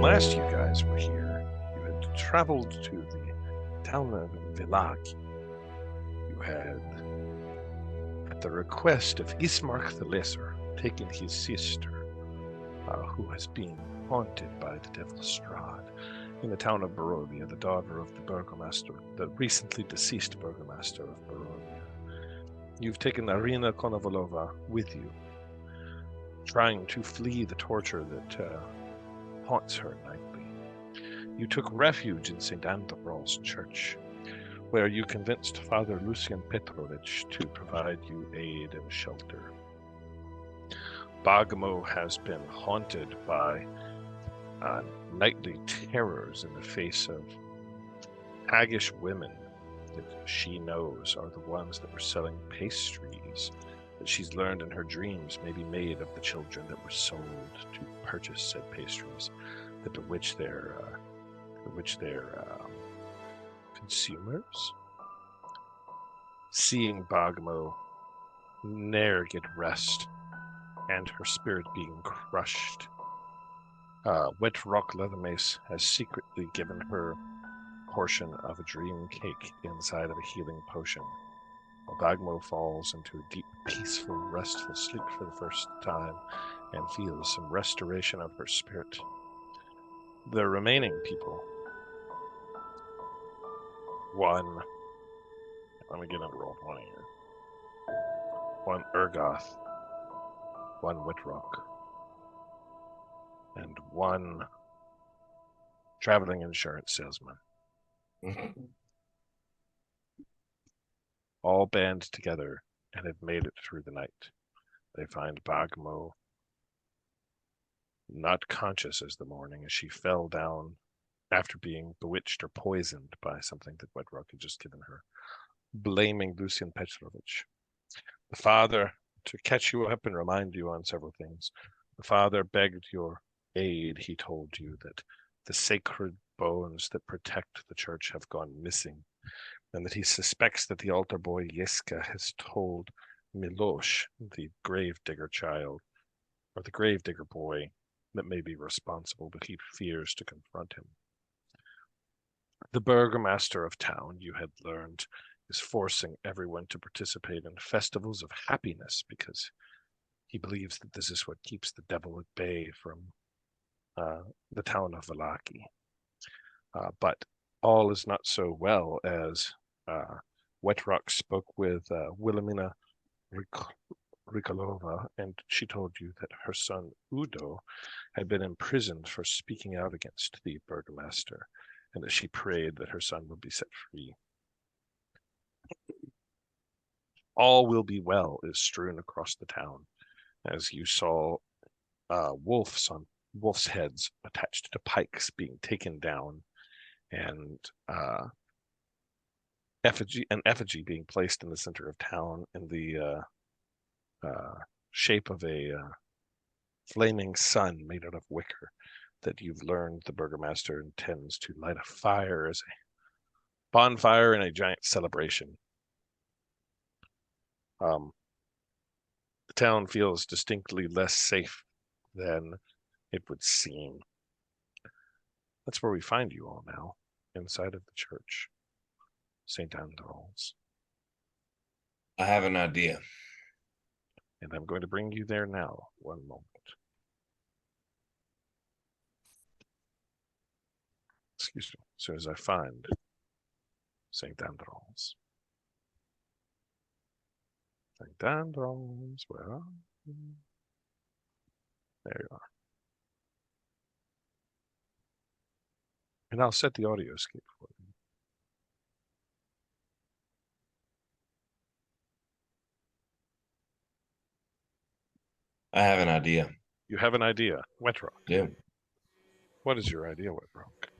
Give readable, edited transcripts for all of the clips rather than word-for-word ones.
last you guys were here, you had traveled to the town of Villaki. You had, at the request of Ismark the Lesser, taken his sister, who has been haunted by the devil Strahd, in the town of Barovia, the daughter of the burgomaster, the recently deceased burgomaster of Barovia. You've taken Arina Konovalova with you, trying to flee the torture that haunts her nightly. You took refuge in St. Andrew's Church, where you convinced Father Lucian Petrovich to provide you aid and shelter. Bergamo has been haunted by nightly terrors in the face of haggish women that she knows are the ones that were selling pastries that she's learned in her dreams may be made of the children that were sold to purchase said pastries that bewitch their consumers. Seeing Bergamo ne'er get rest and her spirit being crushed, Wet Rock Leathermace has secretly given her portion of a dream cake inside of a healing potion. While Bergamo falls into a deep, peaceful, restful sleep for the first time and feels some restoration of her spirit. The remaining people, let me get on roll 20 here. One Urgoth, one Whitrock, and one traveling insurance salesman. All band together and have made it through the night. They find Bergamo not conscious as the morning, as she fell down after being bewitched or poisoned by something that Wedrock had just given her, blaming Lucian Petrovich. The father, to catch you up and remind you on several things, the father begged your aid. He told you that the sacred bones that protect the church have gone missing, and that he suspects that the altar boy Yeska has told Milosh, the gravedigger child, or the gravedigger boy, that may be responsible, but he fears to confront him. The burgomaster of town, you had learned, is forcing everyone to participate in festivals of happiness because he believes that this is what keeps the devil at bay from the town of Villaki. But all is not so well, as Wetrock spoke with Wilhelmina Rikolova, and she told you that her son Udo had been imprisoned for speaking out against the burgomaster, and that she prayed that her son would be set free. All will be well is strewn across the town, as you saw wolves' heads attached to pikes being taken down, and an effigy being placed in the center of town in the shape of a flaming sun made out of wicker that you've learned the burgomaster intends to light a fire as a bonfire and a giant celebration. The town feels distinctly less safe than it would seem. That's where we find you all now, inside of the church, St. Andrew's. I have an idea. And I'm going to bring you there now. One moment. Excuse me, as soon as I find St. Andrew's. St. Andrew's, where are you? There you are. And I'll set the audio escape for you. I have an idea. You have an idea, Wetrock. Yeah. What is your idea, Wetrock?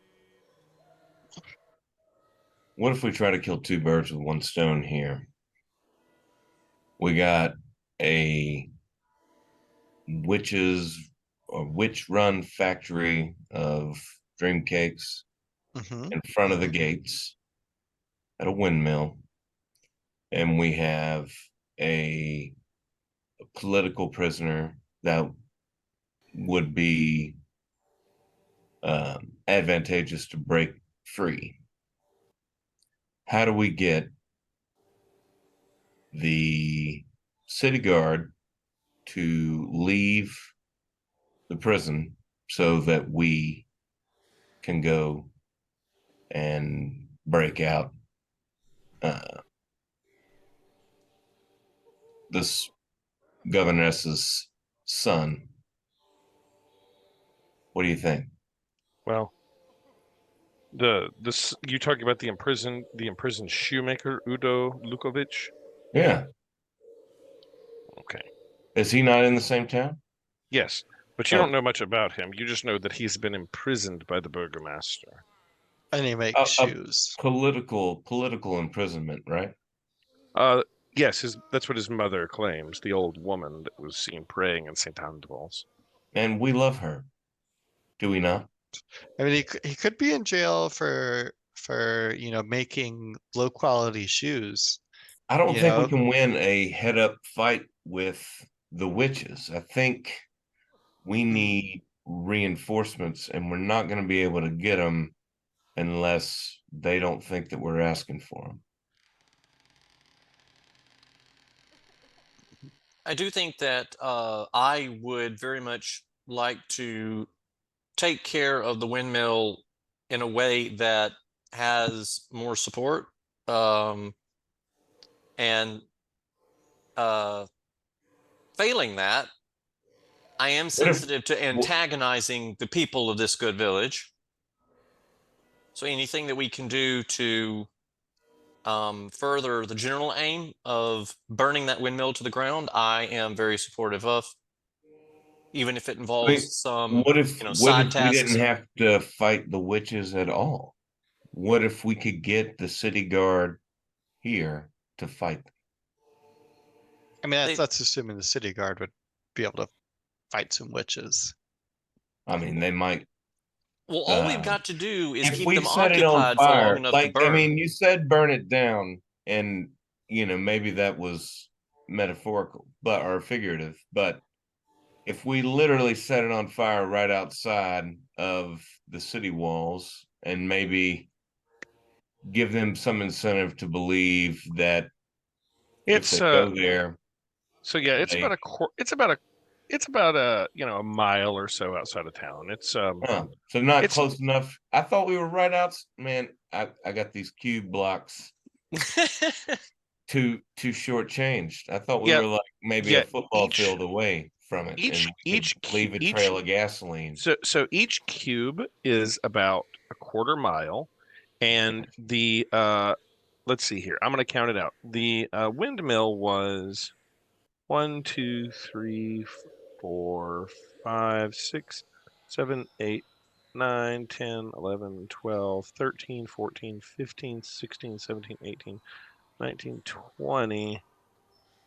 What if we try to kill two birds with one stone here? We got a witch-run factory of dream cakes in front of the gates at a windmill, and we have a political prisoner that would be advantageous to break free. How do we get the city guard to leave the prison so that we can go and break out this governess's son? What do you think? Well, this you talking about the imprisoned shoemaker Udo Lukovic? Yeah. Okay. Is he not in the same town? Yes, but you Oh, don't know much about him. You just know that he's been imprisoned by the burgomaster. And he makes a shoes. political imprisonment, right? Yes, that's what his mother claims, the old woman that was seen praying in St. Andoval's. And we love her. Do we not? I mean, he could be in jail for making low quality shoes. I don't You think we know, can win a head up fight with the witches. I think we need reinforcements, and we're not going to be able to get them unless they don't think that we're asking for them. I do think that I would very much like to take care of the windmill in a way that has more support. And failing that, I am sensitive to antagonizing the people of this good village. So anything that we can do to further the general aim of burning that windmill to the ground, I am very supportive of, even if it involves some what if side we didn't tasks. have to fight the witches at all? What if we could get the city guard here to fight them? I mean, that's assuming the city guard would be able to fight some witches. I mean, they might. Well, all we've got to do is If keep we them set it on occupied for long fire, enough to like I burn. mean, you said burn it down, and maybe that was metaphorical, or figurative. But if we literally set it on fire right outside of the city walls, and maybe give them some incentive to believe that if they go there. So yeah, it's about a mile or so outside of town. It's so not close enough. I thought we were right out. Man, I got these cube blocks too short changed. I thought we were like maybe a football field away from it, and leave a trail of gasoline. So each cube is about a quarter mile, and the let's see here. I'm going to count it out. The windmill was 1, 2, 3, 4, 5, 6, 7, 8, 9, 10, 11, 12, 13, 14, 15, 16, 17, 18, 19, 20,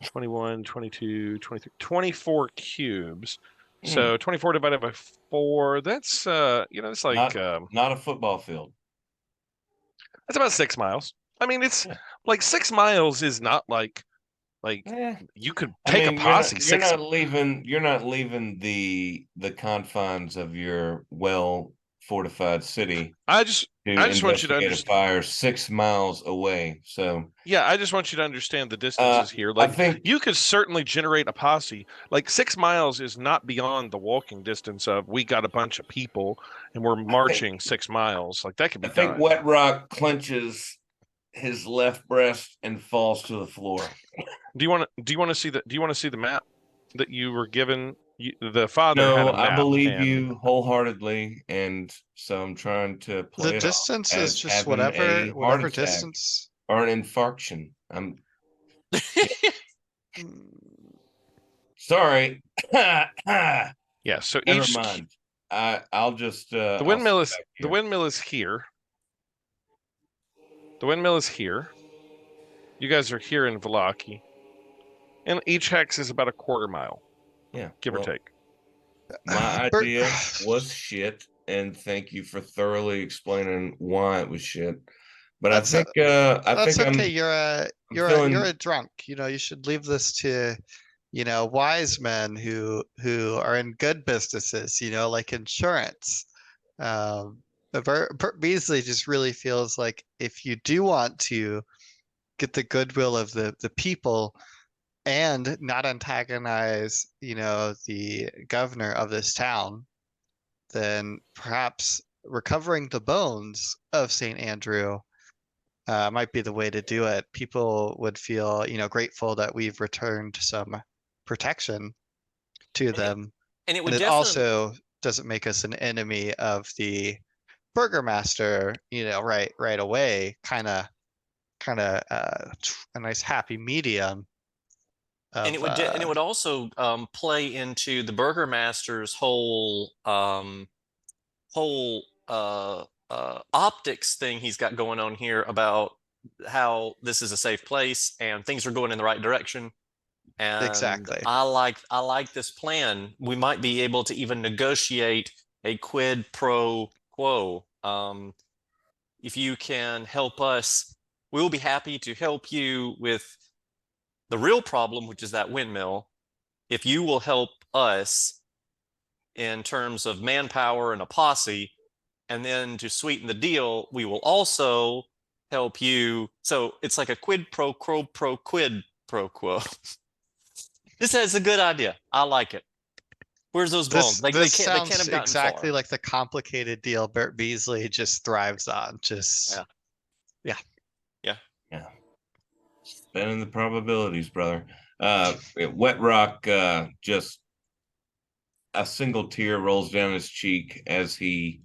21, 22, 23, 24 cubes. So 24 divided by 4, that's it's like not a football field. That's about 6 miles. I mean, it's like 6 miles is not like you could take a posse. You're not leaving the confines of your well fortified city. I just want you to understand. A fire 6 miles away. So yeah, I just want you to understand the distances here. Like, I think you could certainly generate a posse. Like 6 miles is not beyond the walking distance of we got a bunch of people and we're marching 6 miles. Like that could be done. I think Wet Rock clenches his left breast and falls to the floor. Do you want to see the map that you were given? The father had a map. I believe you wholeheartedly, and so I'm trying to play the distance is just whatever distance or an infarction. I'm sorry. Yeah, so never mind. I'll just the windmill is here. The windmill is here. You guys are here in Vallaki. And each hex is about a quarter mile. Yeah. Give or take. My idea was shit, and thank you for thoroughly explaining why it was shit. But that's okay. You're a drunk. You should leave this to wise men who are in good businesses, like insurance. Beasley just really feels like if you do want to get the goodwill of the people and not antagonize, the governor of this town, then perhaps recovering the bones of St. Andrew might be the way to do it. People would feel, grateful that we've returned some protection to And it, them. and it And would it definitely, also doesn't make us an enemy of the burgomaster, right away. Kind of a nice happy medium and of it would also play into the burgomaster's whole optics thing he's got going on here about how this is a safe place and things are going in the right direction. And exactly. I like this plan. We might be able to even negotiate a quid pro quo. If you can help us, we will be happy to help you with the real problem, which is that windmill. If you will help us in terms of manpower and a posse, and then to sweeten the deal, we will also help you. So it's like a quid pro quo pro quid pro quo. This is a good idea. I like it. Where's those bones? This They this can't sounds have gotten exactly far. like the complicated deal Bert Beasley just thrives on. Yeah. Yeah. Yeah. Yeah. Spending the probabilities, brother. Wet Rock, just a single tear rolls down his cheek as he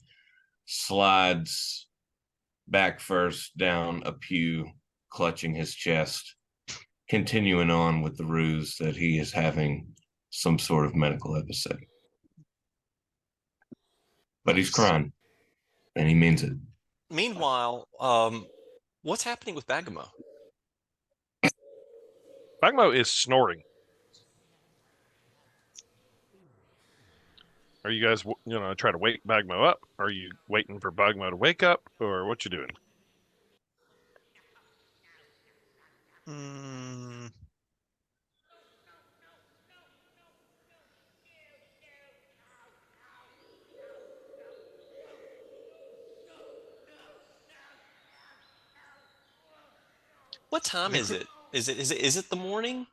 slides back first down a pew, clutching his chest, continuing on with the ruse that he is having some sort of medical episode. But he's crying, and he means it. Meanwhile, what's happening with Bagamo? Bagmo is snoring. Are you guys, try to wake Bagmo up? Are you waiting for Bagmo to wake up, or what you doing? Mm, What I time think is it? Is it the morning?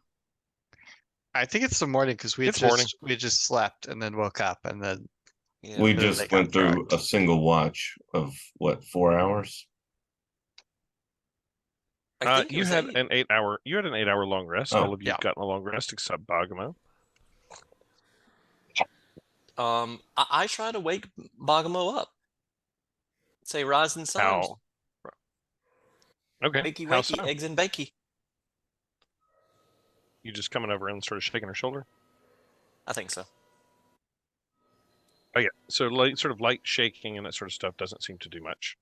I think it's the morning because It's morning. we just slept and then woke up and then Yeah. We they just got went through drugged. a single watch of what, 4 hours? I think it You was had 8. an 8 hour. You had an 8 hour long rest. Oh, All of you yeah. have gotten a long rest except Bagamo. I try to wake Bagamo up. Say rising sun. How? Okay. Wakey How wakey, so? eggs and bakey. You just coming over and sort of shaking her shoulder? I think so. Oh yeah. So light shaking and that sort of stuff doesn't seem to do much.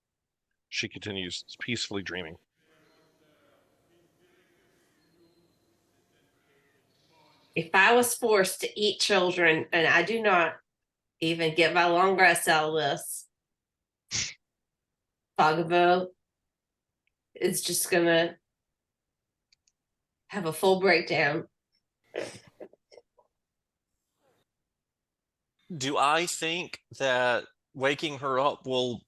She continues peacefully dreaming. If I was forced to eat children, and I do not even get my long rest out of this, Fogabo is just gonna have a full breakdown. Do I think that waking her up will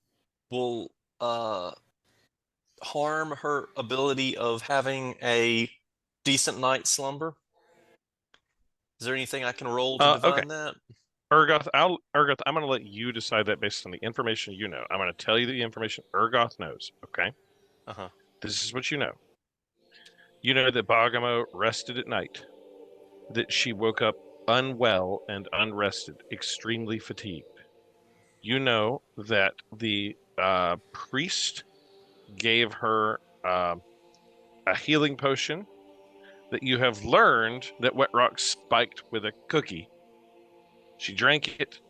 harm her ability of having a decent night's slumber? Is there anything I can roll to Okay. divine that? Urgoth, I'm going to let you decide that based on the information you know. I'm going to tell you the information Urgoth knows, okay? Uh-huh. This is what you know. You know that Bagamo rested at night, that she woke up unwell and unrested, extremely fatigued. You know that the priest gave her a healing potion, that you have learned that Wet Rock spiked with a cookie. She drank it,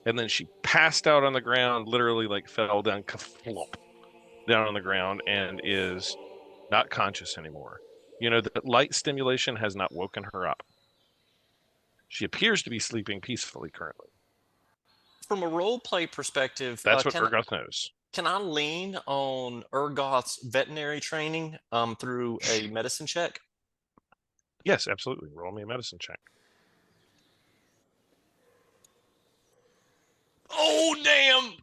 and then she passed out on the ground, literally like fell down, kaflop, down on the ground, and is not conscious anymore. You know that light stimulation has not woken her up. She appears to be sleeping peacefully currently. From a role play perspective, That's what Urgoth knows. can I lean on Urgoth's veterinary training through a medicine check? Yes, absolutely. Roll me a medicine check. Oh, damn.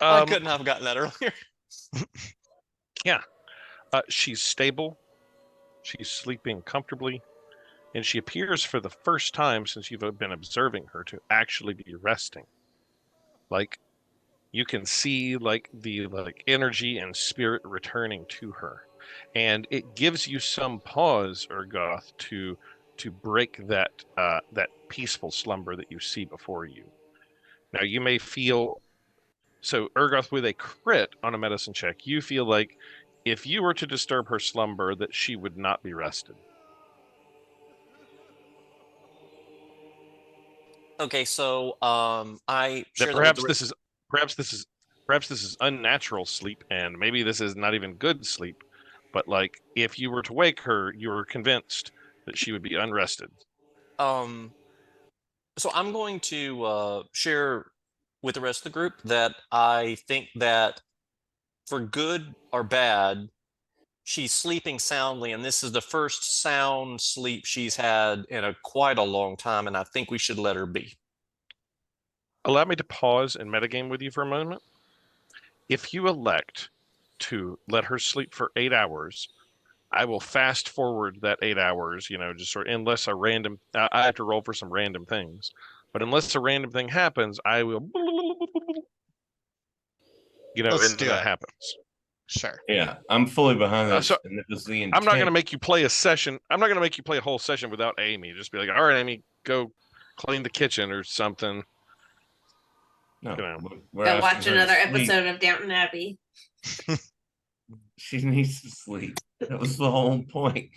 I couldn't have gotten that earlier. Yeah. She's stable. She's sleeping comfortably. And she appears for the first time since you've been observing her to actually be resting. Like, you can see the energy and spirit returning to her. And it gives you some pause, Urgoth, to break that peaceful slumber that you see before you. Now you may feel so, Urgoth, with a crit on a medicine check, you feel like if you were to disturb her slumber, that she would not be rested. Okay, so I That share that with perhaps the this is perhaps this is unnatural sleep, and maybe this is not even good sleep. But like, if you were to wake her, you were convinced that she would be unrested. So I'm going to share with the rest of the group that I think that for good or bad, she's sleeping soundly, and this is the first sound sleep she's had in quite a long time, and I think we should let her be. Allow me to pause and metagame with you for a moment. If you elect to let her sleep for 8 hours, I will fast forward that 8 hours, just sort of, unless a random, I have to roll for some random things. But unless a random thing happens, I will, Let's and do that it. happens. Sure. Yeah, I'm fully behind this. So and it was the I'm not going to intent. make you play a session. I'm not going to make you play a whole session without Amy. Just be like, all right, Amy, go clean the kitchen or something. No, Go watch another episode of Downton Abbey. She needs to sleep. That was the whole point.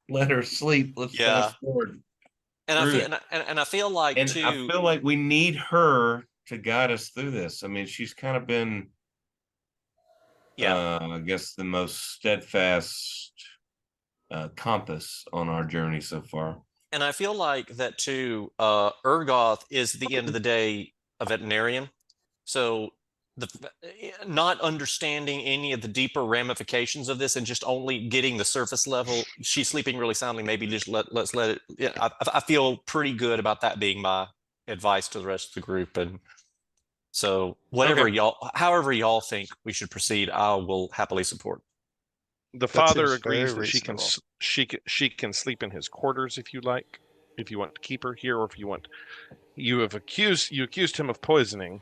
Let her sleep. Let's fast forward. And I feel like and I feel like we need her to guide us through this. I mean, she's kind of been, I guess, the most steadfast compass on our journey so far. And I feel like that too. Urgoth is, at the end of the day, a veterinarian, so not understanding any of the deeper ramifications of this and just only getting the surface level. She's sleeping really soundly. Maybe just let's let it. Yeah, I feel pretty good about that being my advice to the rest of the group. And so whatever however y'all think we should proceed, I will happily support. The father agrees that she can sleep in his quarters if you like, if you want to keep her here, or if you want. You accused him of poisoning,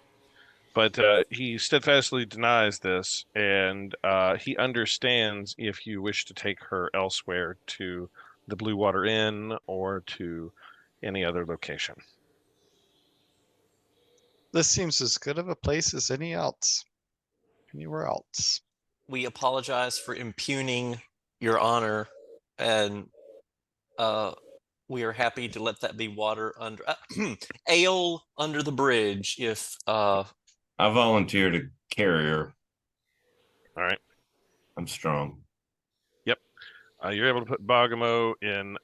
but he steadfastly denies this, and he understands if you wish to take her elsewhere, to the Blue Water Inn or to any other location. This seems as good of a place as anywhere else. We apologize for impugning your honor, and we are happy to let that be water under ale under the bridge. If I volunteer to carry her. All right, I'm strong. Yep, you're able to put Bogamo in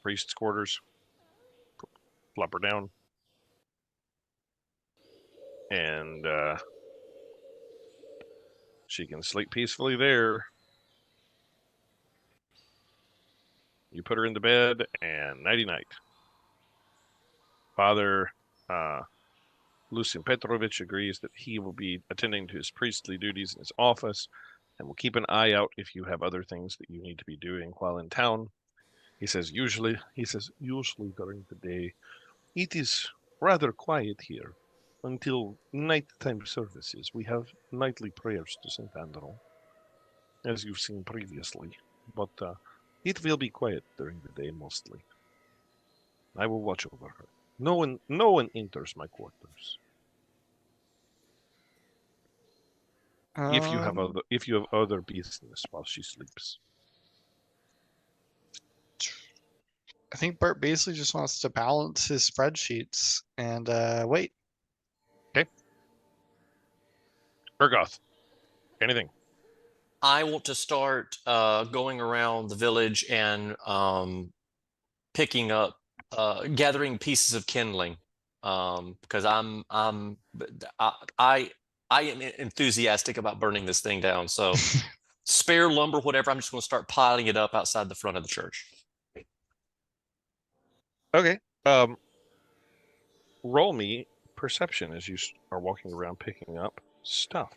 priest's quarters. Flop her down, and she can sleep peacefully there. You put her into bed, and nighty-night. Father Lucian Petrovich agrees that he will be attending to his priestly duties in his office and will keep an eye out if you have other things that you need to be doing while in town. He says usually during the day, it is rather quiet here until nighttime services. We have nightly prayers to St. Andrew, as you've seen previously, but it will be quiet during the day mostly. I will watch over her. No one enters my quarters. If you have other business while she sleeps. I think Bert basically just wants to balance his spreadsheets and wait. Okay. Urgoth, anything? I want to start going around the village and picking up, gathering pieces of kindling, because I am enthusiastic about burning this thing down. So spare lumber, whatever. I'm just going to start piling it up outside the front of the church. Okay. roll me perception as you are walking around picking up stuff.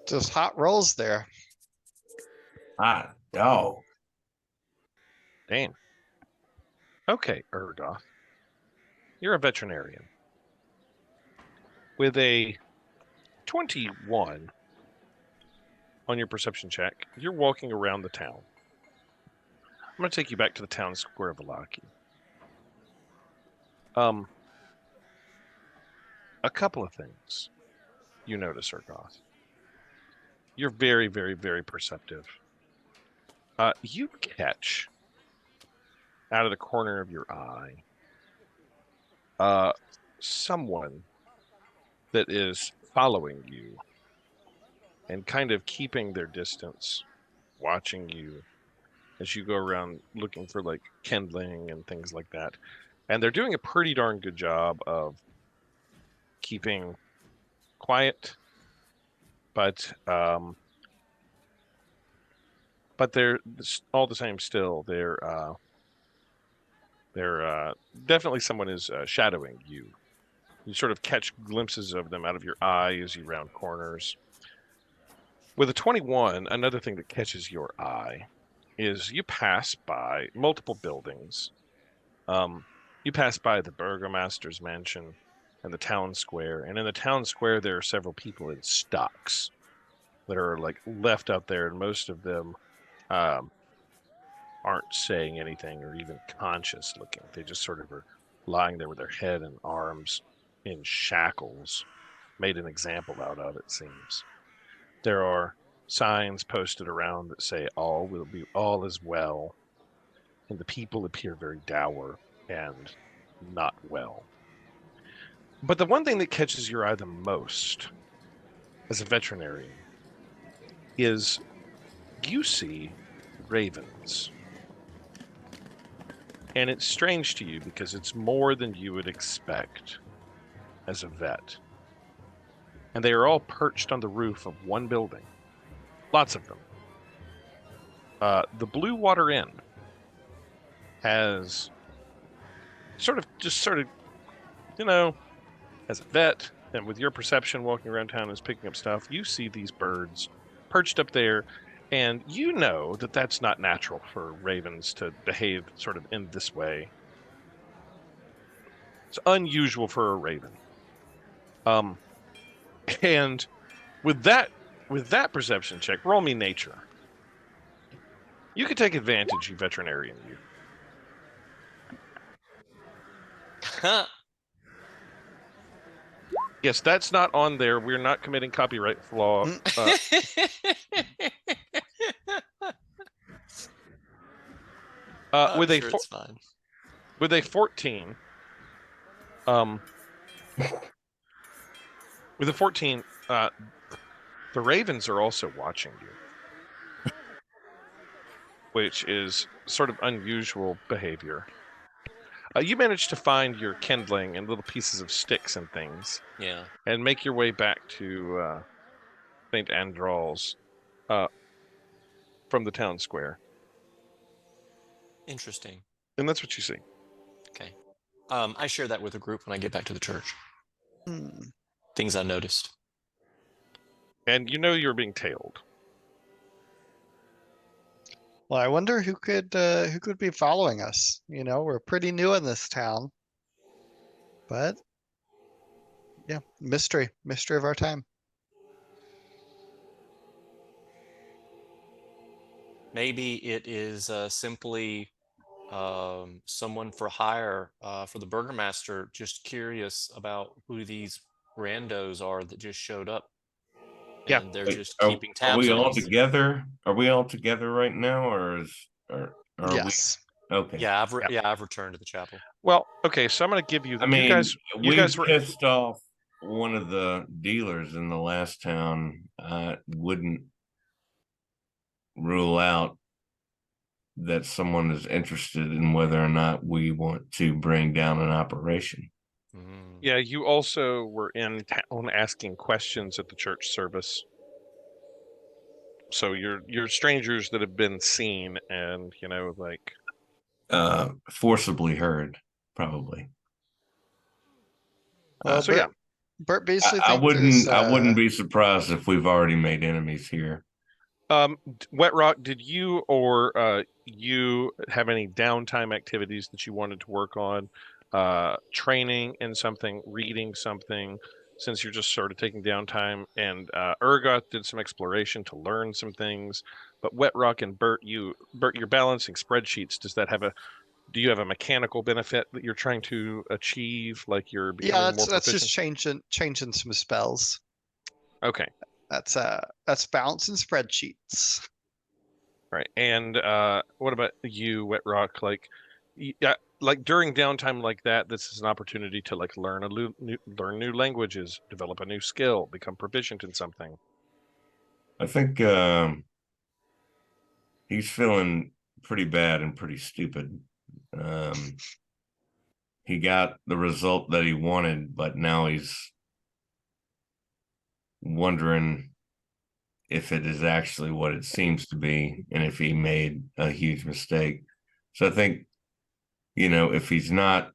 Just hot rolls there. Hot dog. Damn. Okay, Ergoth. You're a veterinarian. With a 21 on your perception check, you're walking around the town. I'm going to take you back to the town square of Valaki. A couple of things you notice, Ergoth. You're very, very, very perceptive. You catch out of the corner of your eye someone that is following you and kind of keeping their distance, watching you as you go around looking for like kindling and things like that. And they're doing a pretty darn good job of keeping quiet, but they're all the same still. They're definitely someone is shadowing you. You sort of catch glimpses of them out of your eye as you round corners. With a 21, another thing that catches your eye is you pass by multiple buildings. You pass by the burgomaster's mansion and the town square. And in the town square, there are several people in stocks that are like left out there. And most of them aren't saying anything or even conscious looking. They just sort of are lying there with their head and arms in shackles, made an example out of, it seems. There are signs posted around that say all is well, and the people appear very dour and not well. But the one thing that catches your eye the most as a veterinarian is you see ravens. And it's strange to you because it's more than you would expect as a vet. And they are all perched on the roof of one building. Lots of them. The Blue Water Inn has sort of, you know, as a vet and with your perception walking around town and picking up stuff, you see these birds perched up there, and you know that that's not natural for ravens to behave sort of in this way. It's unusual for a raven. And with that perception check, roll me nature. You can take advantage, you veterinarian. You. Yes, that's not on there. We're not committing copyright flaw. With a it's fine. With a 14, with a 14, the ravens are also watching you, which is sort of unusual behavior. You managed to find your kindling and little pieces of sticks and things. Yeah. And make your way back to St. Androl's from the town square. Interesting. And that's what you see. Okay. I share that with the group when I get back to the church. Things I noticed. And you know you're being tailed. Well, I wonder who could be following us. You know, we're pretty new in this town. But yeah, mystery of our time. Maybe it is simply someone for hire for the burgomaster, just curious about who these randos are that just showed up. Yeah, and they're just keeping tabs. Are we on all us. together? Are we all together right now, or are Yes. we? Okay. Yeah, I've returned to the chapel. Well, okay, so I'm going to give you. I mean, you guys were pissed off one of the dealers in the last town. I wouldn't rule out that someone is interested in whether or not we want to bring down an operation. Yeah, you also were in town asking questions at the church service. So you're strangers that have been seen, and like Forcibly heard, probably. Well, so yeah. Bert basically I thinks is wouldn't be surprised if we've already made enemies here. Wet Rock, did you or you have any downtime activities that you wanted to work on? Training in something, reading something, since you're just sort of taking downtime. And Urgoth did some exploration to learn some things. But Wet Rock and Bert, you're balancing spreadsheets. Do you have a mechanical benefit that you're trying to achieve? Like you're becoming more that's proficient? just changing some spells. Okay. That's balancing spreadsheets. Right. And what about you, Wet Rock? Like, yeah, like during downtime like that, this is an opportunity to like learn learn new languages, develop a new skill, become proficient in something. I think he's feeling pretty bad and pretty stupid. He got the result that he wanted, but now he's wondering if it is actually what it seems to be and if he made a huge mistake. So I think, if he's not,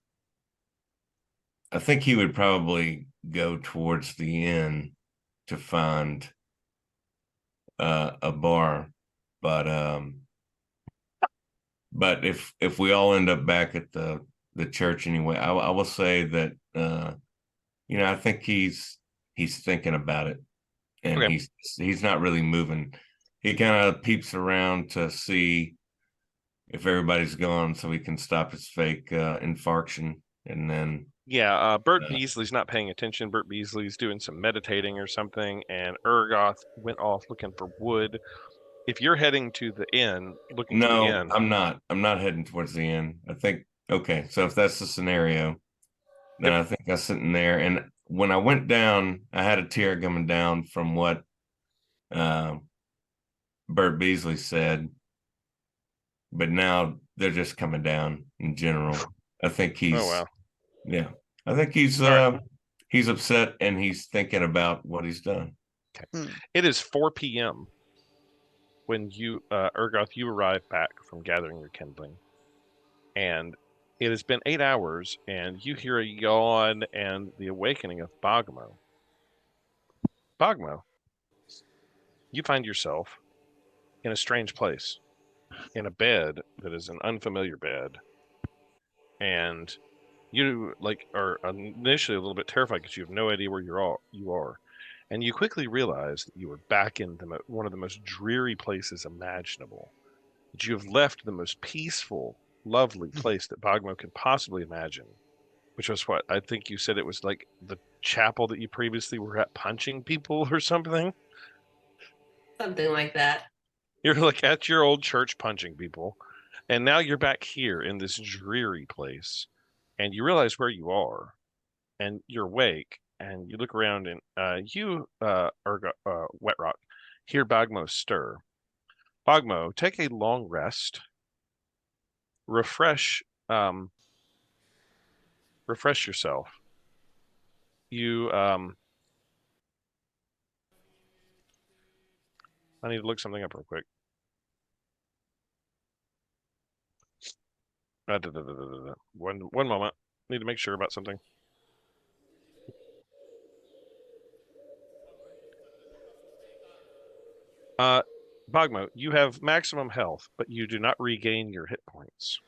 I think he would probably go towards the inn to find a bar. But if we all end up back at the church anyway, I will say that I think he's thinking about it, and Okay. he's not really moving. He kind of peeps around to see if everybody's gone, so he can stop his fake infarction, and then Yeah, Bert Beasley's not paying attention. Bert Beasley's doing some meditating or something, and Urgoth went off looking for wood. If you're heading to the inn, looking for the no, inn, I'm not. I'm not heading towards the end. I think okay. So if that's the scenario, then Yep. I think I was sitting there, and when I went down, I had a tear coming down from what uh, Bert Beasley said, but now they're just coming down in general. I think oh wow. yeah, I think he's All right. he's upset and he's thinking about what he's done. Okay. It is 4 p.m. when you, Urgoth, you arrive back from gathering your kindling, and it has been 8 hours, and you hear a yawn and the awakening of Bogmo. Bogmo, you find yourself in a strange place, in a bed that is an unfamiliar bed, and you like are initially a little bit terrified because you have no idea where you are, and you quickly realize that you are back in one of the most dreary places imaginable. That you have left the most peaceful, lovely place that Bogmo could possibly imagine, which was what I think you said it was like the chapel that you previously were at punching people or something. Something like that. You're like at your old church punching people, and now you're back here in this dreary place, and you realize where you are, and you're awake, and you look around, and Wet Rock, hear Bogmo stir. Bogmo, take a long rest, refresh, refresh yourself. You, I need to look something up real quick. One moment. Need to make sure about something. Bogmo, you have maximum health, but you do not regain your hit points.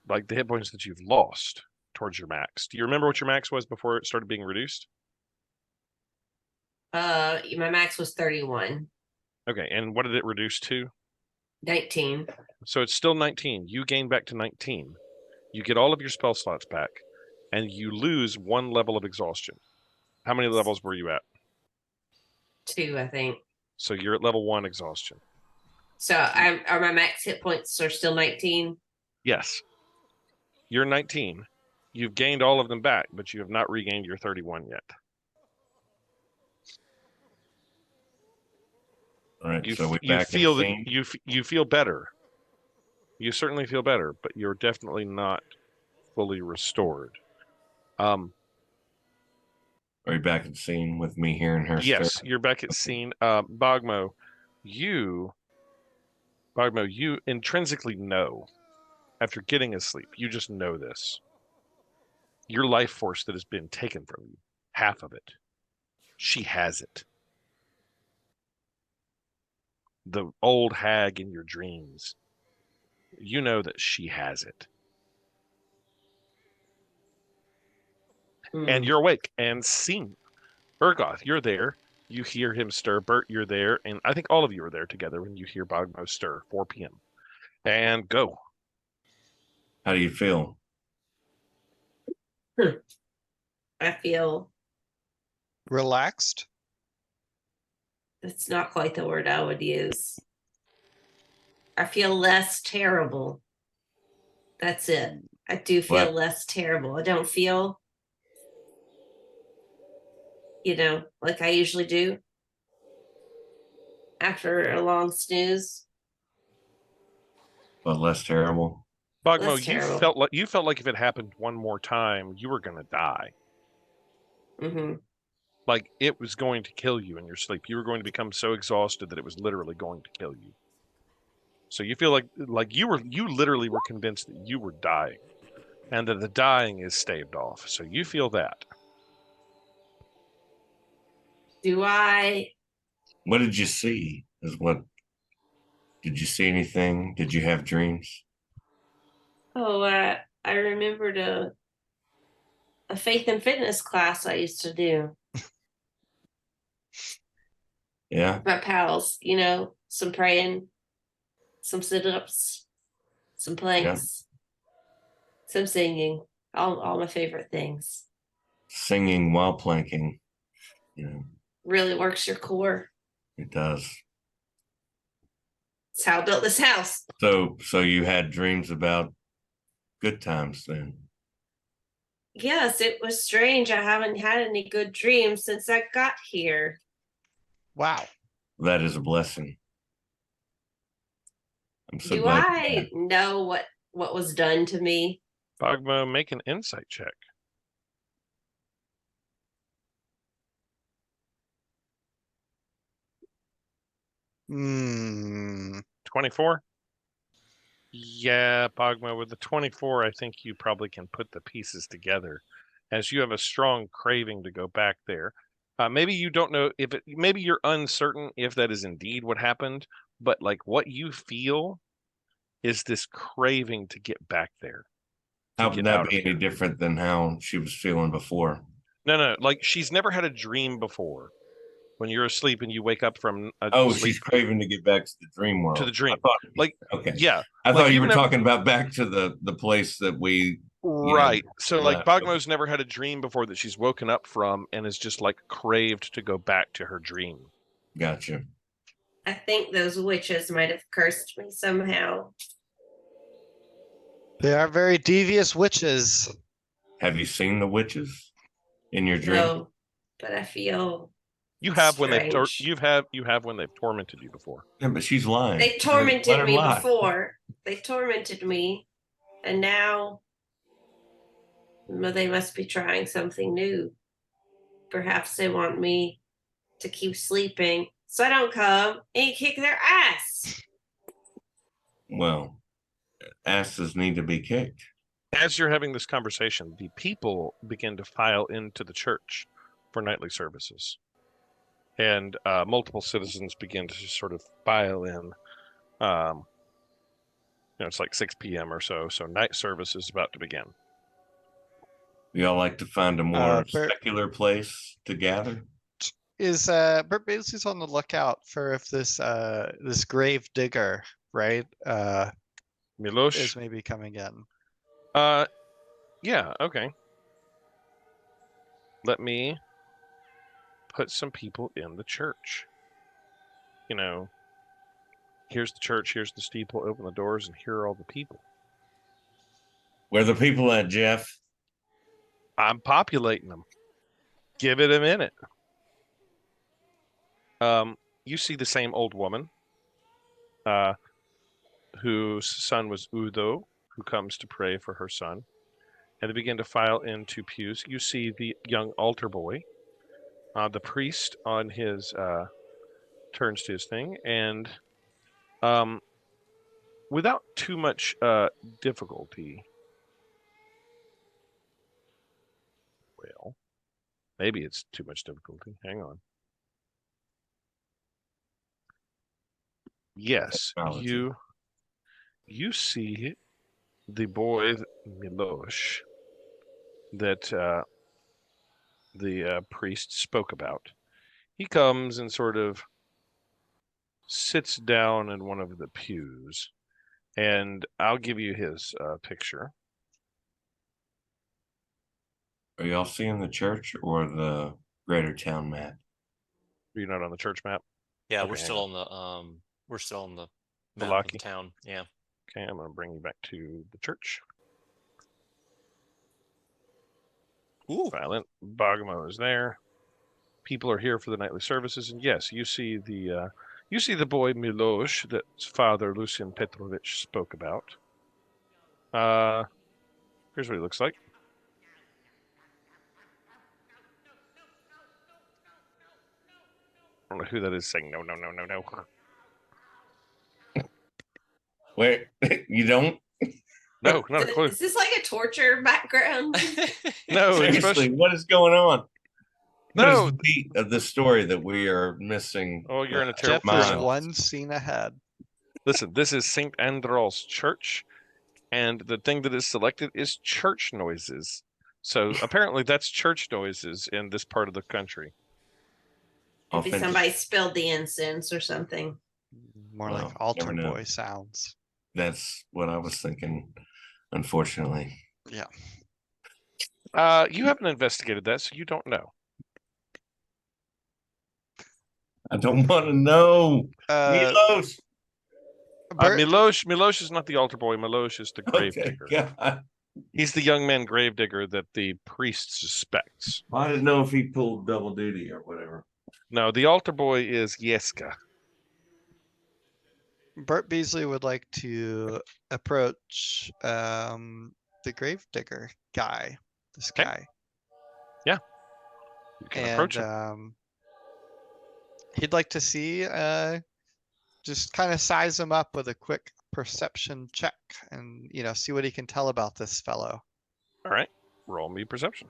Like the hit points that you've lost towards your max. Do you remember what your max was before it started being reduced? My max was 31. Okay, and what did it reduce to? 19. So it's still 19. You gain back to 19. You get all of your spell slots back, and you lose 1 level of exhaustion. How many levels were you at? 2, I think. So you're at level 1 exhaustion. So are my max hit points are still 19? Yes. You're 19. You've gained all of them back, but you have not regained your 31 yet. All right, You so we you back in feel that scene? you feel better. You certainly feel better, but you're definitely not fully restored. Are you back at the scene with me hearing her? Yes, you're back at scene. Bogmo, you intrinsically know, after getting asleep, you just know this. Your life force that has been taken from you, half of it, she has it. The old hag in your dreams, you know that she has it. And you're awake and seeing. Urgoth, you're there. You hear him stir. Bert, you're there. And I think all of you are there together when you hear Bogmo stir, 4 p.m. And go. How do you feel? I feel Relaxed. that's not quite the word I would use. I feel less terrible. That's it. I do feel What? less terrible. I don't feel, like I usually do after a long snooze. But less terrible. Bogmo, Less terrible. you felt like if it happened one more time, you were going to die. Mm-hmm. Like it was going to kill you in your sleep. You were going to become so exhausted that it was literally going to kill you. So you feel like you literally were convinced that you were dying, and that the dying is staved off. So you feel that. Do I? What did you see? Did you see anything? Did you have dreams? Oh, I remembered a faith and fitness class I used to do. Yeah. My pals, some praying, some sit-ups, some planks, some singing, all my favorite things. Singing while planking. Really works your core. It does. It's how I built this house. So you had dreams about good times then? Yes, it was strange. I haven't had any good dreams since I got here. Wow. That is a blessing. I'm so Do glad. I know what was done to me? Bogmo, make an insight check. Hmm. 24? Yeah, Bogmo, with the 24, I think you probably can put the pieces together, as you have a strong craving to go back there. Maybe you don't know maybe you're uncertain if that is indeed what happened, but like what you feel is this craving to get back there. How would that be any different than how she was feeling before? No, like she's never had a dream before. When you're asleep and you wake up from sleep, she's craving to get back to the dream world. To the dream. Okay. Yeah. I thought you were talking about back to the place that we Right. So like left. Bogmo's never had a dream before that she's woken up from and is just like craved to go back to her dream. Gotcha. I think those witches might have cursed me somehow. They are very devious witches. Have you seen the witches in your dream? No, but I feel you have strange. when they've tormented you before. Yeah, but she's lying. They tormented me before. They tormented me, and now they must be trying something new. Perhaps they want me to keep sleeping so I don't come and kick their ass. Well, asses need to be kicked. As you're having this conversation, the people begin to file into the church for nightly services. And multiple citizens begin to sort of file in. It's like 6 p.m. or so. So night service is about to begin. We all like to find a more secular place to gather. Is Bert Bailey's on the lookout for if this grave digger, right? Milosh is maybe coming in. Yeah, okay. Let me put some people in the church. Here's the church, here's the steeple, open the doors, and here are all the people. Where the people at, Jeff? I'm populating them. Give it a minute. You see the same old woman, whose son was Udo, who comes to pray for her son. And they begin to file into pews. You see the young altar boy, The priest on his turns to his thing, and without too much difficulty, well, maybe it's too much difficulty. Hang on. Yes, Technology. you see the boy Milosh that the priest spoke about. He comes and sort of sits down in one of the pews, and I'll give you his picture. Are y'all seeing the church or the greater town map? You're not on the church map? Yeah, Okay, we're hang still on. on the we're still on the The map of Locky. town. Yeah. Okay, I'm going to bring you back to the church. Ooh. Violent Bogamo is there. People are here for the nightly services, and yes, you see the boy Milosh that Father Lucian Petrovich spoke about. Here's what he looks like. I don't know who that is saying no, no, no, no, no. Wait, you don't? No, not a clue. Is this like a torture background? No, Seriously, especially what is going on? What is no. the beat of the story that we are missing? Oh, you're in a terrible Jeff is mile. one scene ahead. Listen, this is St. Andrew's Church, and the thing that is selected is church noises. So apparently that's church noises in this part of the country. Maybe Authentic. somebody spilled the incense or something. More Well, like altar never know. boy sounds. That's what I was thinking, unfortunately. Yeah. You haven't investigated that, so you don't know. I don't want to know. Milos. Bert, Milosh is not the altar boy. Milosh is the gravedigger. Okay, God. He's the young man gravedigger that the priest suspects. I didn't know if he pulled double duty or whatever. No, the altar boy is Yeska. Bert Beasley would like to approach the gravedigger guy. This Okay. guy. You can approach him. He'd like to see just kind of size him up with a quick perception check and see what he can tell about this fellow. All right, roll me perception.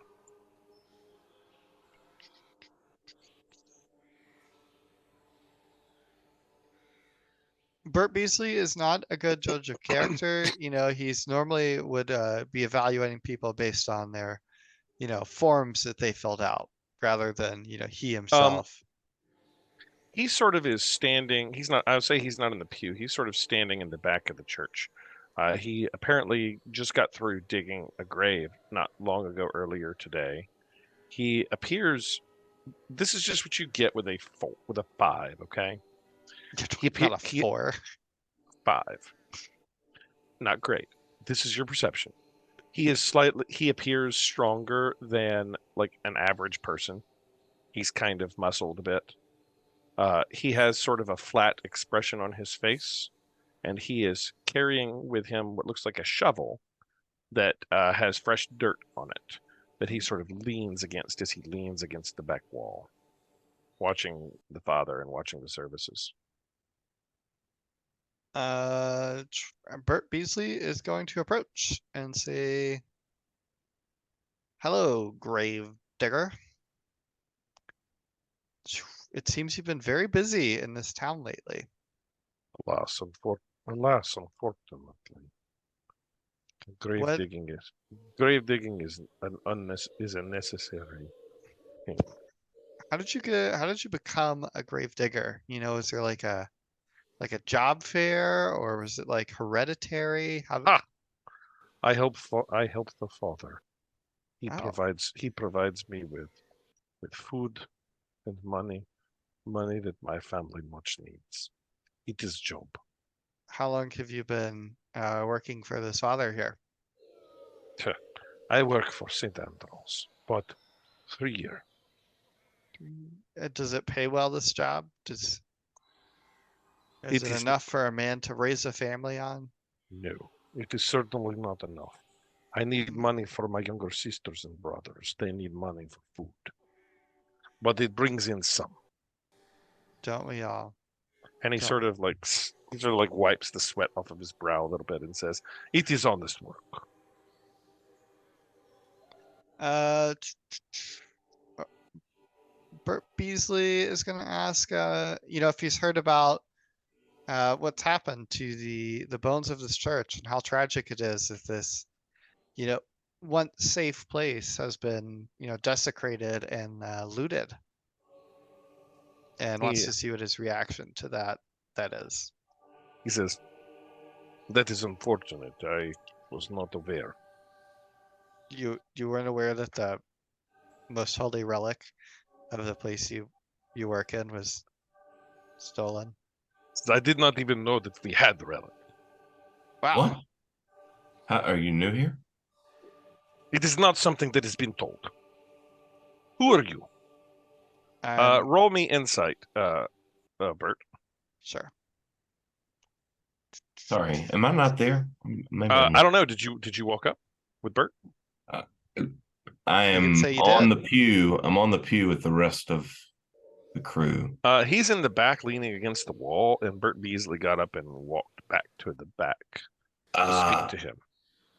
Bert Beasley is not a good judge of character. He's normally would be evaluating people based on their, forms that they filled out rather than, he himself. He sort of is standing. He's not. I would say he's not in the pew. He's sort of standing in the back of the church. He apparently just got through digging a grave not long ago earlier today. He appears. This is just what you get with a 5. Okay. Not a 4. 5. Not great. This is your perception. He appears stronger than like an average person. He's kind of muscled a bit. He has sort of a flat expression on his face, and he is carrying with him what looks like a shovel that has fresh dirt on it that he sort of leans against as he leans against the back wall, watching the father and watching the services. Bert Beasley is going to approach and say, "Hello, grave digger. It seems you've been very busy in this town lately." Alas, unfortunately, grave What- digging is a necessary thing. How did you become a grave digger? Is there like a job fair, or was it like hereditary? I help the father. He Oh. provides me with food and money that my family much needs. It is job. How long have you been working for this father here? I work for St. Andrews, but 3 years. Does it pay well, this job? Is It it is- enough for a man to raise a family on? No, it is certainly not enough. I need money for my younger sisters and brothers. They need money for food. but it brings in some. Don't we all? And he Don't sort we? of like wipes the sweat off of his brow a little bit and says, "It is honest work." Bert Beasley is going to ask, if he's heard about what's happened to the bones of this church and how tragic it is if this, once safe place has been, desecrated and looted, and wants He to see what his reaction to that is. he says, "That is unfortunate. I was not aware." You weren't aware that the most holy relic of the place you work in was stolen? I did not even know that we had the relic. Wow. What? How, are you new here? It is not something that has been told. Who are you? Roll me insight, Bert. Sure. Sorry, am I not there? Maybe I'm I not. don't know. Did you walk up with Bert? I am say you on did. the pew. I'm on the pew with the rest of the crew. He's in the back, leaning against the wall, and Bert Beasley got up and walked back to the back to speak to him.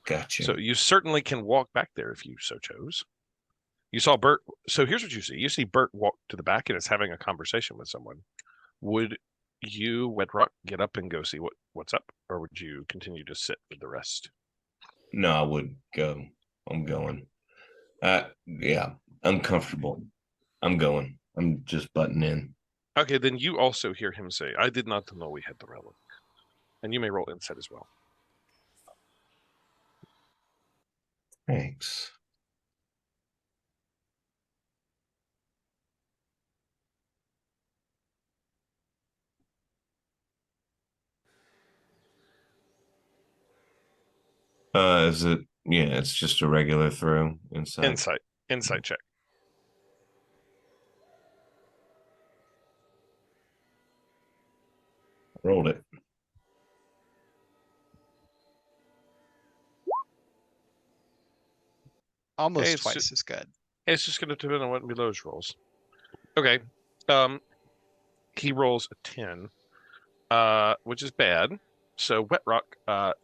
Gotcha. So you certainly can walk back there if you so chose. You saw Bert. So here's what you see. You see Bert walk to the back and is having a conversation with someone. Would you, Wedrock, get up and go see what's up, or would you continue to sit with the rest? No, I would go. I'm going. Yeah, I'm comfortable. I'm going. I'm just butting in. Okay, then you also hear him say, "I did not know we had the relic," and you may roll insight as well. Thanks. Is it? Yeah, it's just a regular throw. Insight check. Rolled it. Almost twice as good. It's just going to depend on what Milos rolls. Okay. He rolls a 10, which is bad. So Wetrock,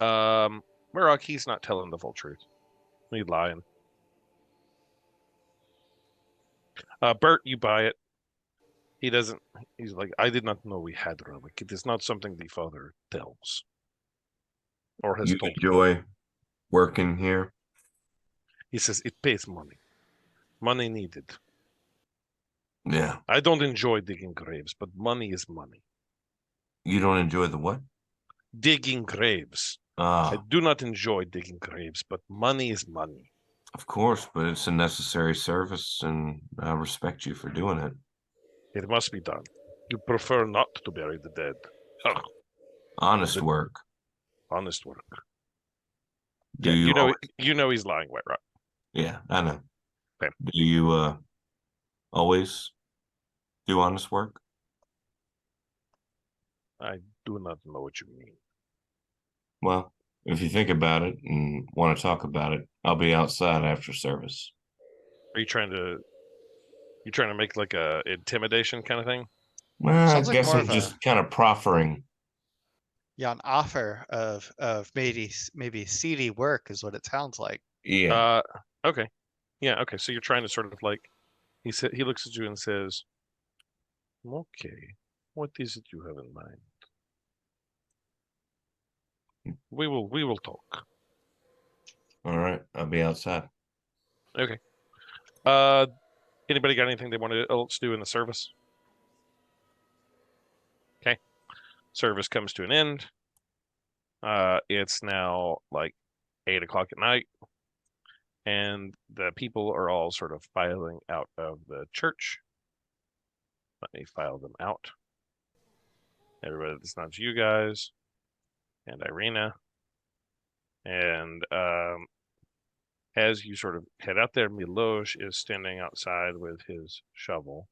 Wetrock, he's not telling the full truth. He's lying. Bert, you buy it. He doesn't. He's like, "I did not know we had the relic. It is not something the father tells or has You told." enjoy working here? He says it pays money. Money needed. Yeah. I don't enjoy digging graves, but money is money. You don't enjoy the what? Digging graves. I do not enjoy digging graves, but money is money. Of course, but it's a necessary service, and I respect you for doing it. It must be done. You prefer not to bury the dead. Oh, honest work. Honest work. Do yeah, you you know he's lying, White Rock. Yeah, I know. Okay. Do you always do honest work? I do not know what you mean. Well, if you think about it and want to talk about it, I'll be outside after service. Are you trying to make like a intimidation kind of thing? Well, Sounds I like guess more I'm of just kind of proffering. Yeah, an offer of maybe seedy work is what it sounds like. Yeah. Okay. Yeah, okay. So you're trying to sort of like he looks at you and says, "Okay, what is it you have in mind? We will talk." All right, I'll be outside. Okay. Anybody got anything they wanted else to do in the service? Okay. Service comes to an end. It's now like 8 o'clock at night, and the people are all sort of filing out of the church. Let me file them out. Everybody, it's not you guys, and Irina, and as you sort of head out there, Milos is standing outside with his shovel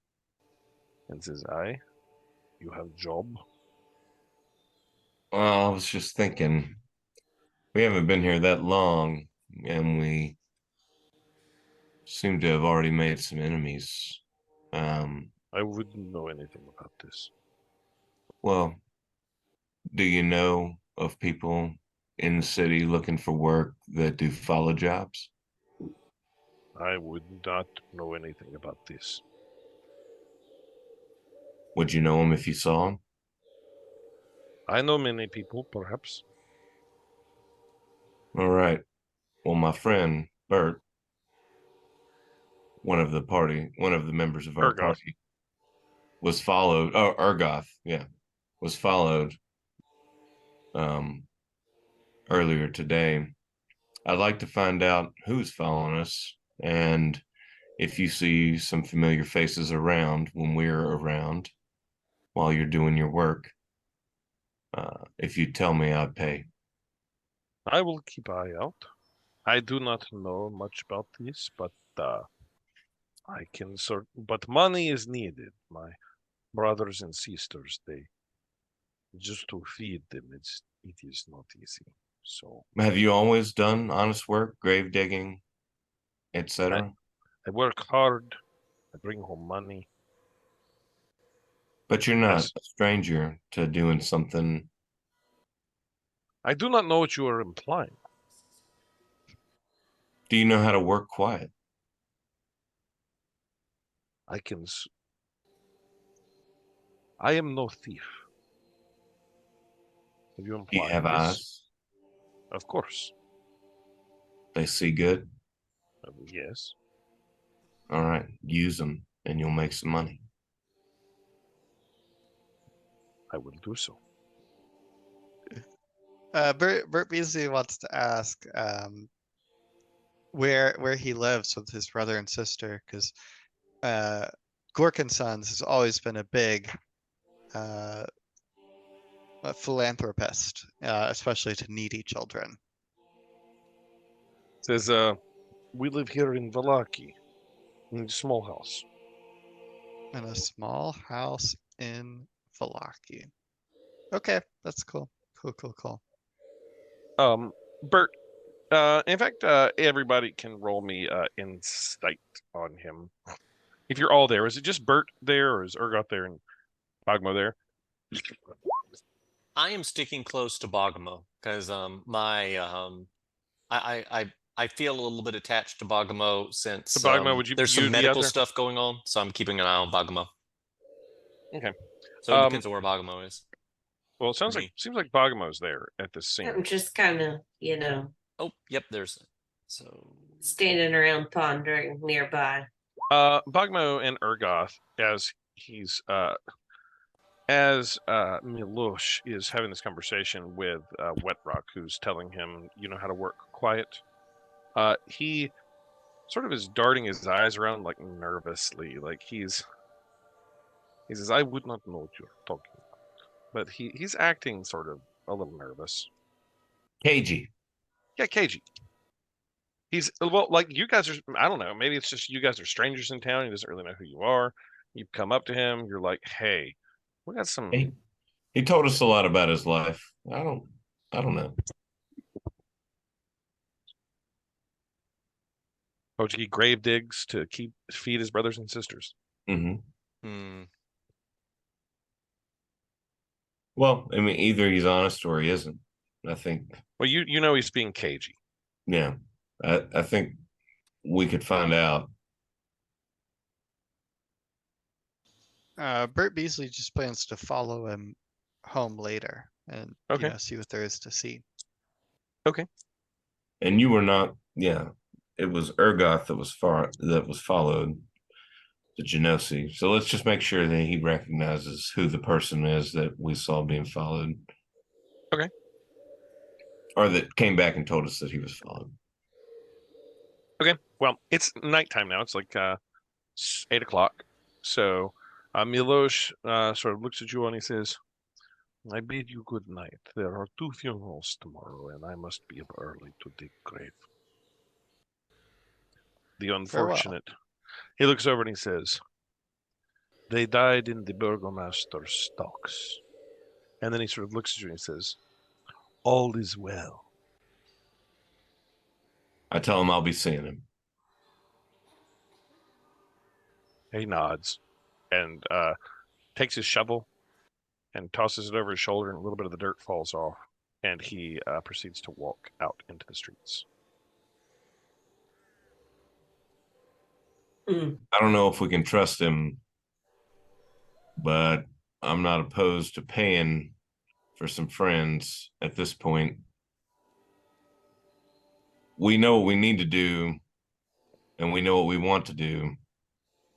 and says, you have job?" Well, I was just thinking, we haven't been here that long, and we seem to have already made some enemies. I wouldn't know anything about this. Well, do you know of people in the city looking for work that do follow jobs? I would not know anything about this. Would you know them if you saw them? I know many people, perhaps. All right. Well, my friend Bert, one of the members of our Ergoth. party, was followed. Oh, Ergoth, yeah, was followed earlier today. I'd like to find out who's following us, and if you see some familiar faces around when we're around while you're doing your work. If you tell me, I'd pay. I will keep eye out. I do not know much about this, but I can sort. But money is needed. My brothers and sisters, they just to feed them. It is not easy. So Have you always done honest work, grave digging, etc.? I work hard. I bring home money. But you're not Yes. a stranger to doing something. I do not know what you are implying. Do you know how to work quiet? I can. I am no thief. Are you Do you implying have this? eyes? Of course. They see good? Yes. All right, use them and you'll make some money. I will do so. Bert Beasley wants to ask where he lives with his brother and sister, because Gork and Sons has always been a big a philanthropist, especially to needy children. Says, we live here in Valaki, in a small house. In a small house in Valaki. Okay, that's cool. Cool. Bert, in fact, everybody can roll me insight on him. If you're all there, is it just Bert there, or is Urgot there and Bagmo there? I am sticking close to Bogamo because I feel a little bit attached to Bogamo since So Bagmo, would there's you some be out medical there? stuff going on, so I'm keeping an eye on Bogamo. Okay. So it depends on where Bogamo is. Well, it seems like Bagamo's there at this I'm scene. just kind of, Oh, yep, there's so standing around pondering nearby. Bagmo and Urgoth, as Milosh is having this conversation with Wetrock, who's telling him, how to work quiet. He sort of is darting his eyes around like nervously, like he says, "I would not know what you're talking about," but he's acting sort of a little nervous. Cagey. Yeah, cagey. He's like you guys are. I don't know. Maybe it's just you guys are strangers in town. He doesn't really know who you are. You come up to him. You're like, "Hey, we got some." He told us a lot about his life. I don't know. He grave digs to feed his brothers and sisters. Mm-hmm. Well, I mean, either he's honest or he isn't. I think. Well, you know he's being cagey. Yeah, I think we could find out. Bert Beasley just plans to follow him home later and see what there is to see. Okay. And you were not. Yeah, it was Urgoth that was followed to Genosi. So let's just make sure that he recognizes who the person is that we saw being followed. Okay. Or that came back and told us that he was followed. Okay. Well, it's nighttime now. It's like 8 o'clock. So Milosh sort of looks at you and he says, "I bid you good night. There are 2 funerals tomorrow, and I must be up early to dig grave." The unfortunate. Farewell. He looks over and he says, "They died in the burgomaster's stocks." And then he sort of looks at you and he says, "All is well." I tell him I'll be seeing him. He nods and takes his shovel and tosses it over his shoulder, and a little bit of the dirt falls off, and he proceeds to walk out into the streets. Mm. I don't know if we can trust him, but I'm not opposed to paying for some friends at this point. We know what we need to do, and we know what we want to do.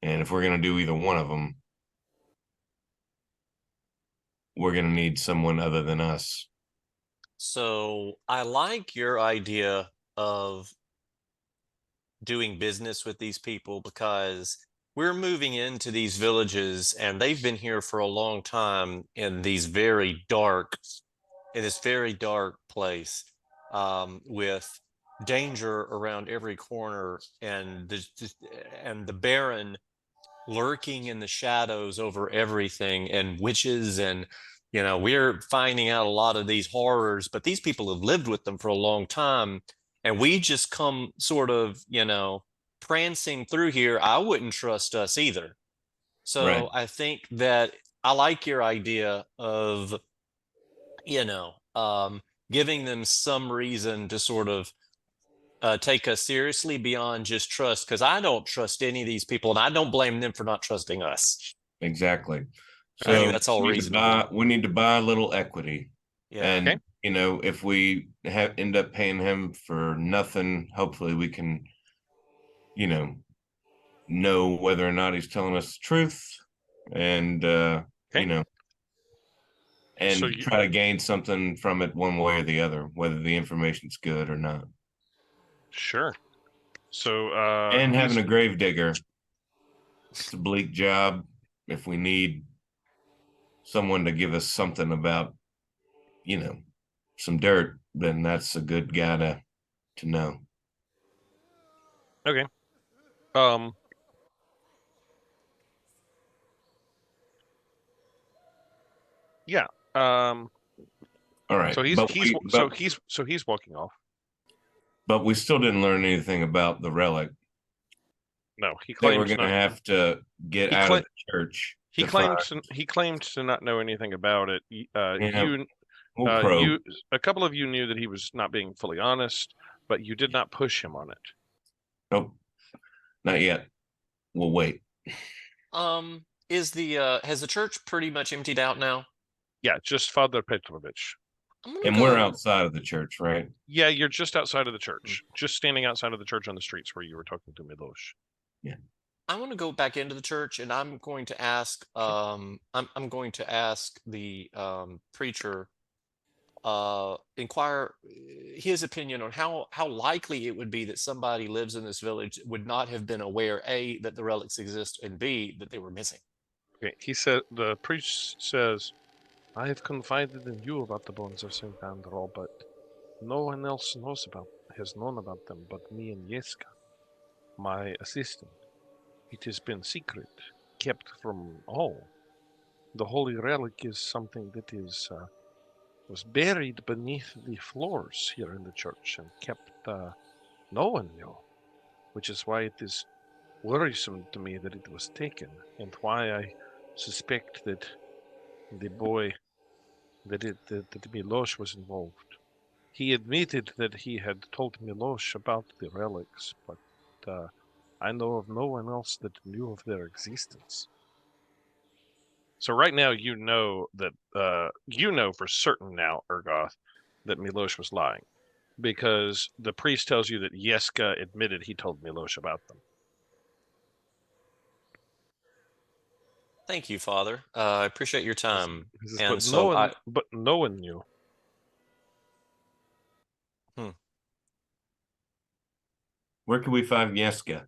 And if we're going to do either one of them, we're going to need someone other than us. So I like your idea of doing business with these people, because we're moving into these villages and they've been here for a long time in this very dark place, with danger around every corner, and the Baron lurking in the shadows over everything, and witches, and we're finding out a lot of these horrors, but these people have lived with them for a long time, and we just come sort of prancing through here. I wouldn't trust us either. So Right. I think that I like your idea of giving them some reason to sort of take us seriously beyond just trust, because I don't trust any of these people, and I don't blame them for not trusting us. Exactly. I think So that's all reasonable. we need to buy a little equity. Yeah. And, Okay. if we end up paying him for nothing, hopefully we can, know whether or not he's telling us the truth, and, Okay. and So you- try to gain something from it one way or the other, whether the information's good or not. Sure. So And having he's- a grave digger, it's a bleak job. If we need someone to give us something about, some dirt, then that's a good guy to know. okay. Yeah. All right. So he's walking off. But we still didn't learn anything about the relic. No, he They were claims going to not. have to get He out cla- of the church. He to claimed to not know anything about it. Yeah, we'll probe. A couple of you knew that he was not being fully honest, but you did not push him on it. Nope, not yet. We'll wait. Has the church pretty much emptied out now? Yeah, just Father Petrovich. And we're outside of the church, right? Yeah, you're just outside of the church, just standing outside of the church on the streets where you were talking to Milosh. Yeah. I want to go back into the church, and I'm going to ask I'm going to ask the preacher, inquire his opinion on how likely it would be that somebody lives in this village would not have been aware, A, that the relics exist, and B, that they were missing. Okay, the priest says, I have confided in you about the bones of St. Andrew, but no one else has known about them but me and Yeska, my assistant. It has been secret, kept from all. The holy relic is something that was buried beneath the floors here in the church and kept no one knew, which is why it is worrisome to me that it was taken, and why I suspect that the boy that Milosh was involved. He admitted that he had told Milosh about the relics, but I know of no one else that knew of their existence. So right now, you know for certain now, Urgoth, that Milosh was lying, because the priest tells you that Yeska admitted he told Milosh about them. Thank you, Father. I appreciate your time. And but so no one knew. Where can we find Yeska?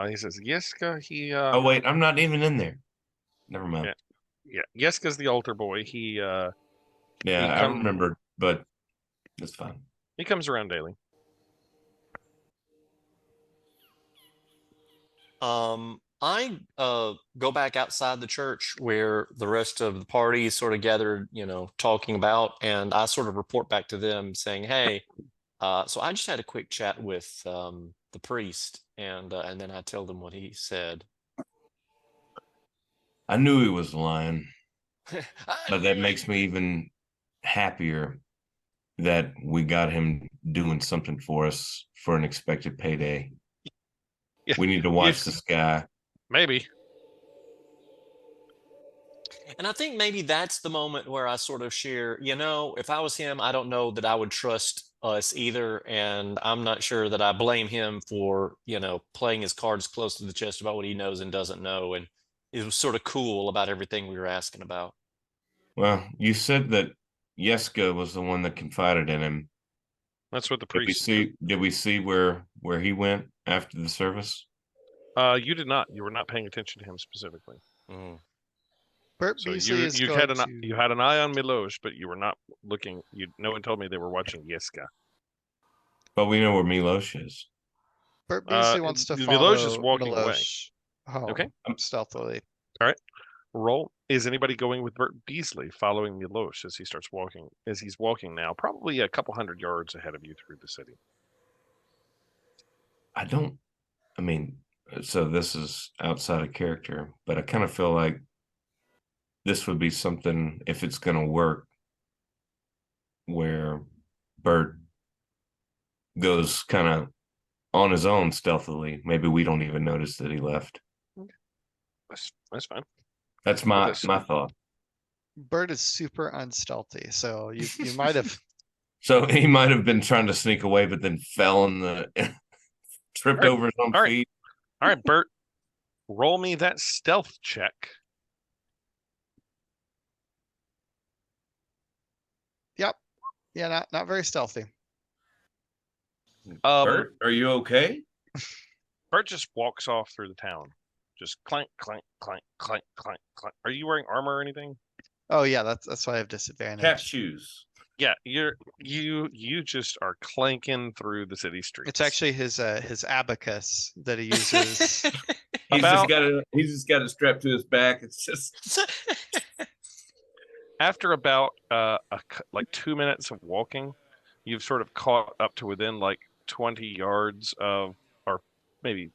He says Yeska. Oh wait, I'm not even in there. Never mind. Yeah. Yeska's the altar boy. I remember, but it's fine. He comes around daily. I go back outside the church where the rest of the party is sort of gathered, talking about, and I sort of report back to them saying, hey, So I just had a quick chat with the priest, and then I told him what he said. I knew he was lying, but that makes me even happier that we got him doing something for us for an expected payday. Yeah, We need to watch this guy. maybe. And I think maybe that's the moment where I sort of share, if I was him, I don't know that I would trust us either. And I'm not sure that I blame him for, playing his cards close to the chest about what he knows and doesn't know. And it was sort of cool about everything we were asking about. Well, you said that Yeska was the one that confided in him. That's what the Did we priest. see where he went after the service? You did not. You were not paying attention to him specifically. Mm. Bert So Beasley is you going had to. you had an eye on Milosh, but you were not looking. No one told me they were watching Yeska. But we know where Milosh is. Bert Beasley wants to follow Milosh is walking away. home Okay. stealthily. All right. Roll. Is anybody going with Bert Beasley following Milosh as he starts walking? As he's walking now, probably a couple hundred yards ahead of you through the city. So this is outside of character, but I kind of feel like this would be something, if it's going to work, where Bert goes kind of on his own stealthily. Maybe we don't even notice that he left. That's fine. That's my thought. Bert is super unstealthy, so you might have. So he might have been trying to sneak away, but then fell in the tripped over his own feet. All right, Bert, roll me that stealth check. Yep. Yeah, not very stealthy. Bert, are you okay? Bert just walks off through the town. Just clank, clank, clank, clank, clank, clank. Are you wearing armor or anything? Oh yeah, that's why I have disadvantage. Cat shoes. Yeah, you just are clanking through the city streets. It's actually his abacus that he uses. He's just got it strapped to his back. It's just after about like 2 minutes of walking, you've sort of caught up to within like 20 yards of, or maybe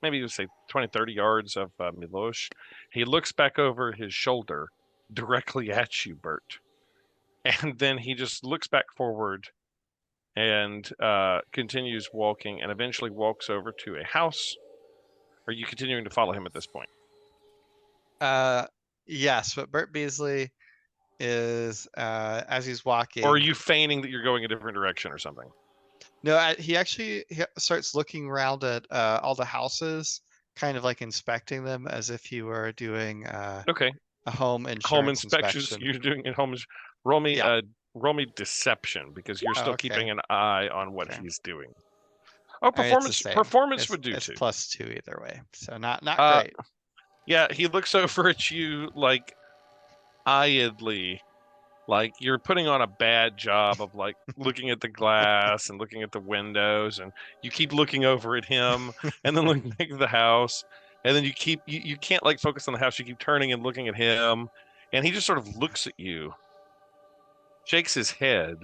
you would say 20, 30 yards of Milosh. He looks back over his shoulder directly at you, Bert. And then he just looks back forward and continues walking and eventually walks over to a house. Are you continuing to follow him at this point? Yes, but Bert Beasley is as he's walking. Or are you feigning that you're going a different direction or something? No, he starts looking around at all the houses, kind of like inspecting them as if he were doing okay. a home insurance inspections. inspection. You're doing at home. Roll me deception because you're still keeping an eye on what he's doing. Oh, performance would do it's too. +2 either way, so not great. Yeah, he looks over at you like eyedly, like you're putting on a bad job of like looking at the glass and looking at the windows, and you keep looking over at him and then looking back at the house, and then you can't like focus on the house. You keep turning and looking at him, and he just sort of looks at you, shakes his head,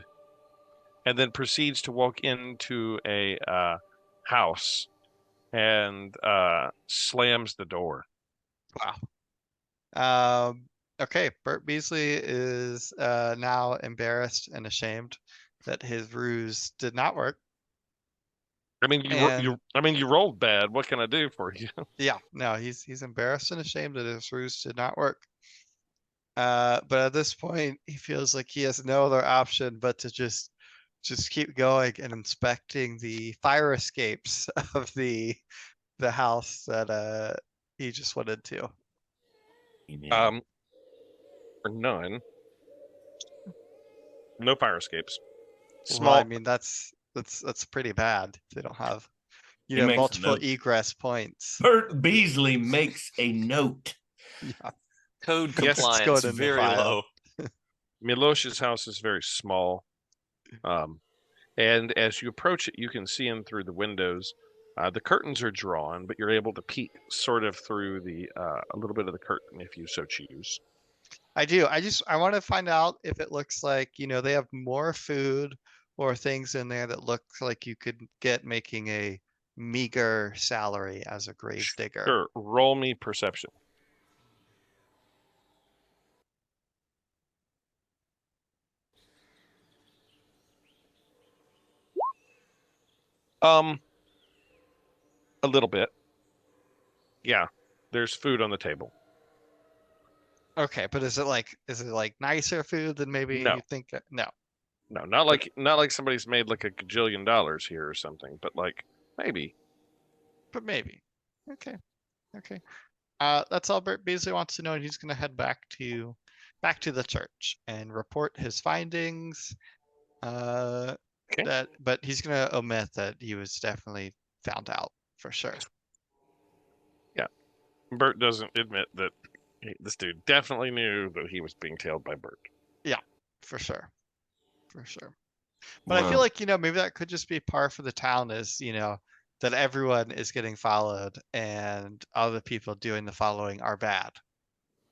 and then proceeds to walk into a house and slams the door. Wow. Okay, Bert Beasley is now embarrassed and ashamed that his ruse did not work. I mean, you rolled bad. What can I do for you? Yeah, no, he's embarrassed and ashamed that his ruse did not work. But at this point, he feels like he has no other option but to just keep going and inspecting the fire escapes of the house that he just went into. None. No fire escapes. Small. Well, I mean, that's pretty bad. They don't have, multiple egress points. Bert Beasley makes a note. Yeah. Code compliance very low. Milosh's house is very small. And as you approach it, you can see in through the windows. The curtains are drawn, but you're able to peek sort of through a little bit of the curtain if you so choose. I do. I want to find out if it looks like, they have more food or things in there that look like you could get making a meager salary as a grave digger? Sure. Roll me perception. A little bit. Yeah. There's food on the table. Okay, but is it like nicer food than maybe No. you think? No. No, not like somebody's made like a gajillion dollars here or something, but like maybe. But maybe. Okay. Okay. That's all Bert Beasley wants to know, and he's going to head back to the church and report his findings. Okay. But he's going to omit that he was definitely found out for sure. Yeah. Bert doesn't admit that this dude definitely knew that he was being tailed by Bert. Yeah, for sure. For sure. But I feel like, maybe that could just be par for the town is, that everyone is getting followed and other people doing the following are bad.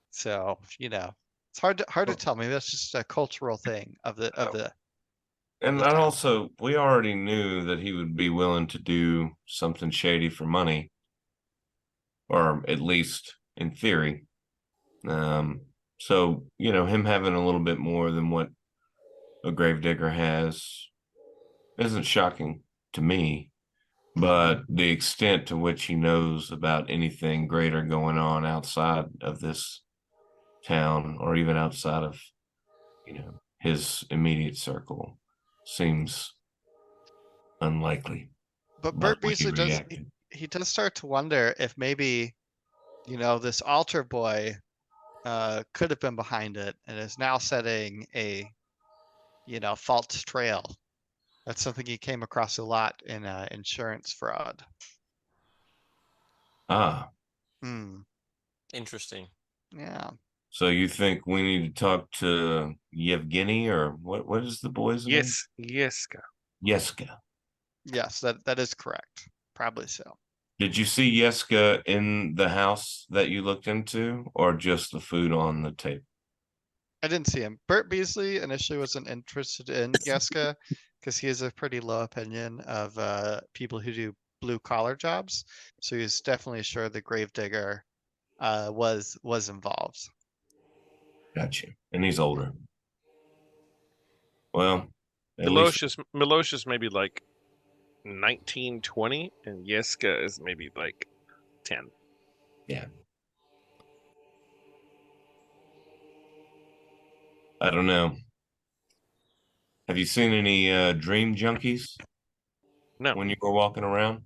So, it's hard to tell. Maybe that's just a cultural thing of the. And the town. also, we already knew that he would be willing to do something shady for money, or at least in theory. So, him having a little bit more than what a gravedigger has isn't shocking to me, but the extent to which he knows about anything greater going on outside of this town or even outside of, his immediate circle seems unlikely. But That's Bert why he Beasley does reacted. he does start to wonder if maybe, this altar boy could have been behind it and is now setting a, false trail. That's something he came across a lot in insurance fraud. Ah, Hmm. Interesting. Yeah. so you think we need to talk to Yevgeny, or what is the boy's name? Yeska. Yeska. Yes, that is correct. Probably so. Did you see Yeska in the house that you looked into, or just the food on the table? I didn't see him. Bert Beasley initially wasn't interested in Yeska because he has a pretty low opinion of people who do blue collar jobs. So he's definitely sure the gravedigger was involved. Gotcha. And he's older. Well, at least Milosha's maybe like 19, 20, and Yeska is maybe like 10. yeah. I don't know. Have you seen any dream junkies No. when you were walking around?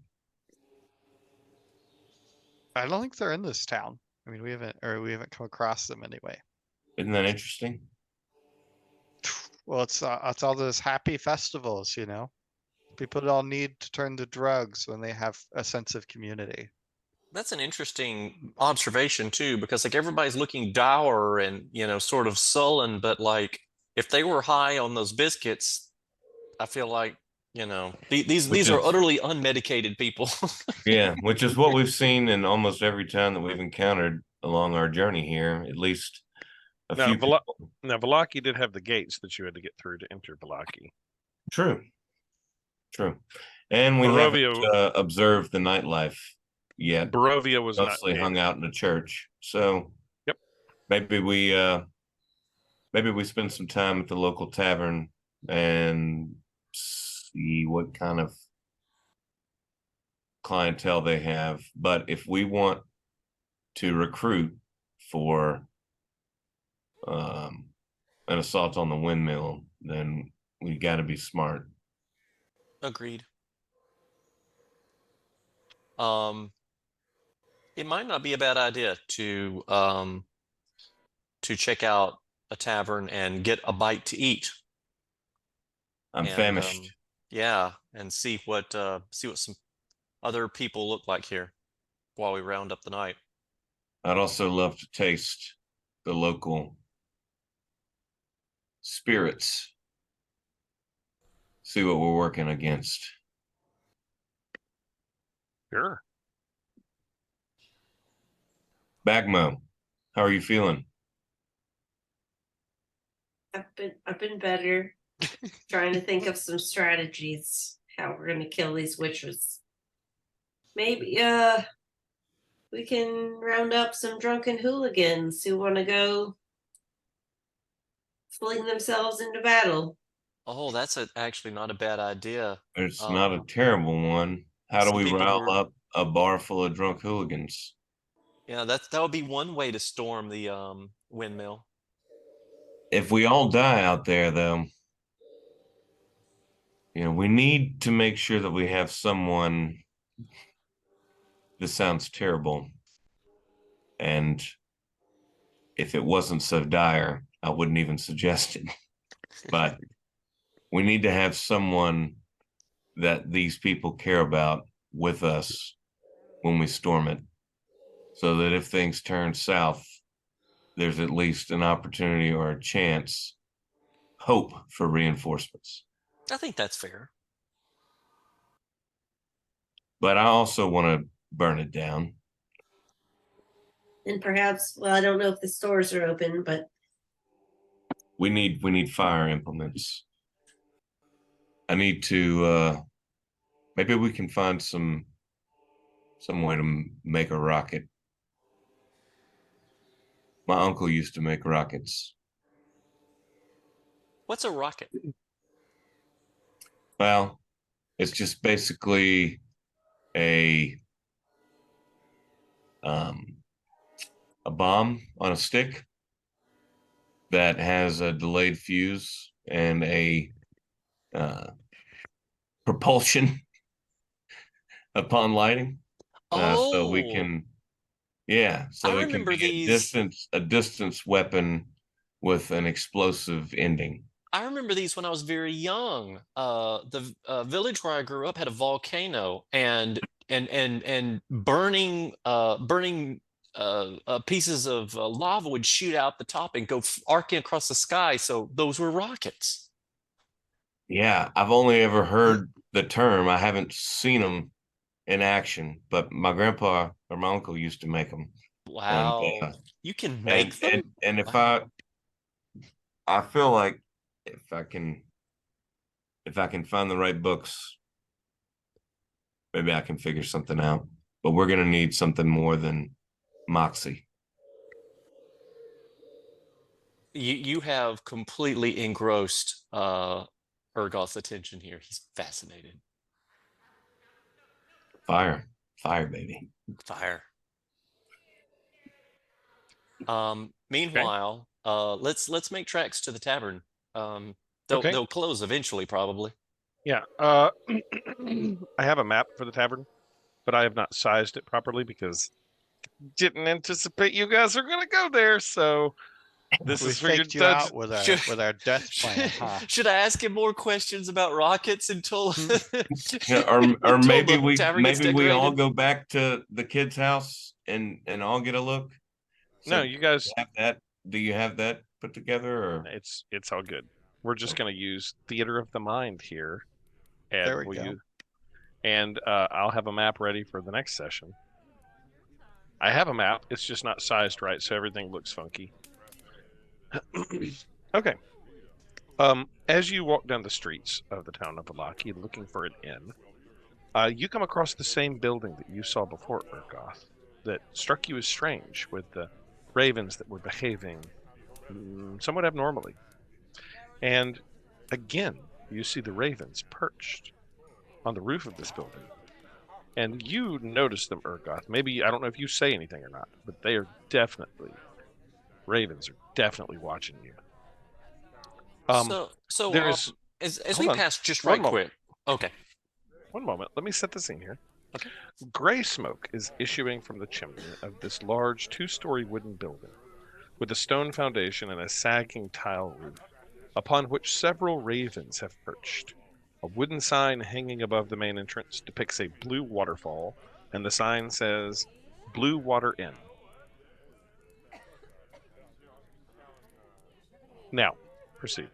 I don't think they're in this town. I mean, we haven't come across them anyway. Isn't that interesting? Well, it's all those happy festivals, People all need to turn to drugs when they have a sense of community. That's an interesting observation too, because like everybody's looking dour and sort of sullen, but like if they were high on those biscuits, I feel like these are utterly unmedicated people. Yeah, which is what we've seen in almost every town that we've encountered along our journey here. At least a Now, few people. Now, Valaki did have the gates that you had to get through to enter Valaki. True. And we Barovia, haven't observed the nightlife yet. Barovia was Mostly not hung out in the church. So yep. maybe we spend some time at the local tavern and see what kind of clientele they have. But if we want to recruit for an assault on the windmill, then we got to be smart. Agreed. It might not be a bad idea to check out a tavern and get a bite to eat. I'm famished. Yeah, and see what some other people look like here while we round up the night. I'd also love to taste the local spirits. See what we're working against. Sure. Bagmo, how are you feeling? I've been better. Trying to think of some strategies how we're gonna kill these witches. Maybe we can round up some drunken hooligans who want to go fling themselves into battle. Oh, that's actually not a bad idea. It's not a terrible one. How do some we people rile were- up a bar full of drunk hooligans? Yeah, that would be one way to storm the windmill. If we all die out there, though, we need to make sure that we have someone. This sounds terrible. And if it wasn't so dire, I wouldn't even suggest it. But we need to have someone that these people care about with us when we storm it, so that if things turn south, there's at least an opportunity or a chance, hope for reinforcements. I think that's fair. But I also want to burn it down. And perhaps, well, I don't know if the stores are open, but We need fire implements. I need to maybe we can find some way to make a rocket. My uncle used to make rockets. What's a rocket? Well, it's just basically a bomb on a stick that has a delayed fuse and a propulsion upon lighting. So we can, so I it can remember be a distance weapon with an explosive ending. I remember these when I was very young. The village where I grew up had a volcano, and burning pieces of lava would shoot out the top and go arcing across the sky. So those were rockets. Yeah, I've only ever heard the term. I haven't seen them in action, but my grandpa or my uncle used to make them. Wow, you can make them. And if wow. I feel like if I can find the right books, maybe I can figure something out. But we're gonna need something more than moxie. You have completely engrossed Urgoth's attention here. He's fascinated. Fire, baby. Fire. Meanwhile, let's make tracks to the tavern. They'll close eventually, probably. Yeah. I have a map for the tavern, but I have not sized it properly because didn't anticipate you guys are gonna go there. So this We is for your faked you out with our death plan, huh? Should I ask him more questions about rockets until or until maybe the tavern gets we all decorated? go back to the kid's house and all get a look. No, you guys have that. Do you have that put together, or it's all good. We're just gonna use theater of the mind here. And There we go. And I'll have a map ready for the next session. I have a map, it's just not sized right, so everything looks funky. Okay. As you walk down the streets of the town of Valaki looking for an inn, you come across the same building that you saw before, Urgoth, that struck you as strange, with the ravens that were behaving somewhat abnormally. And again, you see the ravens perched on the roof of this building. And you notice them, Urgoth. Maybe, I don't know if you say anything or not, but they are definitely, ravens are definitely watching you. As we pass just right quick. Okay. One moment. Let me set the scene here. Okay. Gray smoke is issuing from the chimney of this large 2-story wooden building with a stone foundation and a sagging tile roof, upon which several ravens have perched. A wooden sign hanging above the main entrance depicts a blue waterfall, and the sign says, Blue Water Inn. Now, proceed.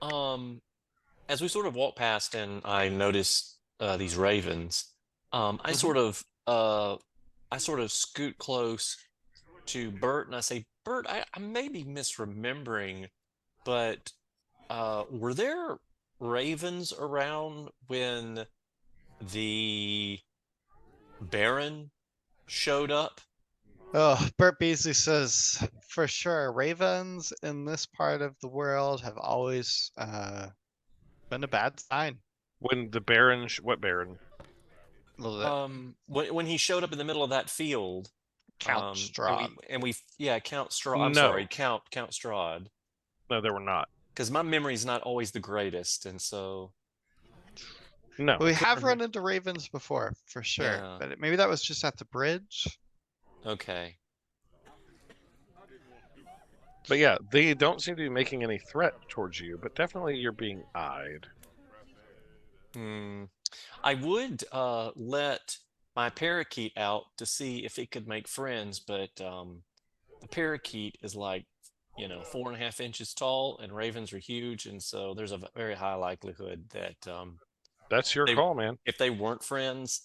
As we sort of walk past and I notice these ravens, I sort of scoot close to Bert and I say, Bert, I may be misremembering, but were there ravens around when the Baron showed up? Oh, Bert Beasley says, for sure, ravens in this part of the world have always been a bad sign. When the Baron, what Baron? When he showed up in the middle of that field, Count Strahd. Count Strahd. I'm No. sorry, Count Strahd. No, there were not. Because my memory's not always the greatest, and so No. We have run into ravens before, for sure. Yeah. But maybe that was just at the bridge. okay. But yeah, they don't seem to be making any threat towards you, but definitely you're being eyed. I would let my parakeet out to see if it could make friends, but the parakeet is like, 4.5 inches tall, and ravens are huge, and so there's a very high likelihood that That's your call, man. if they weren't friends,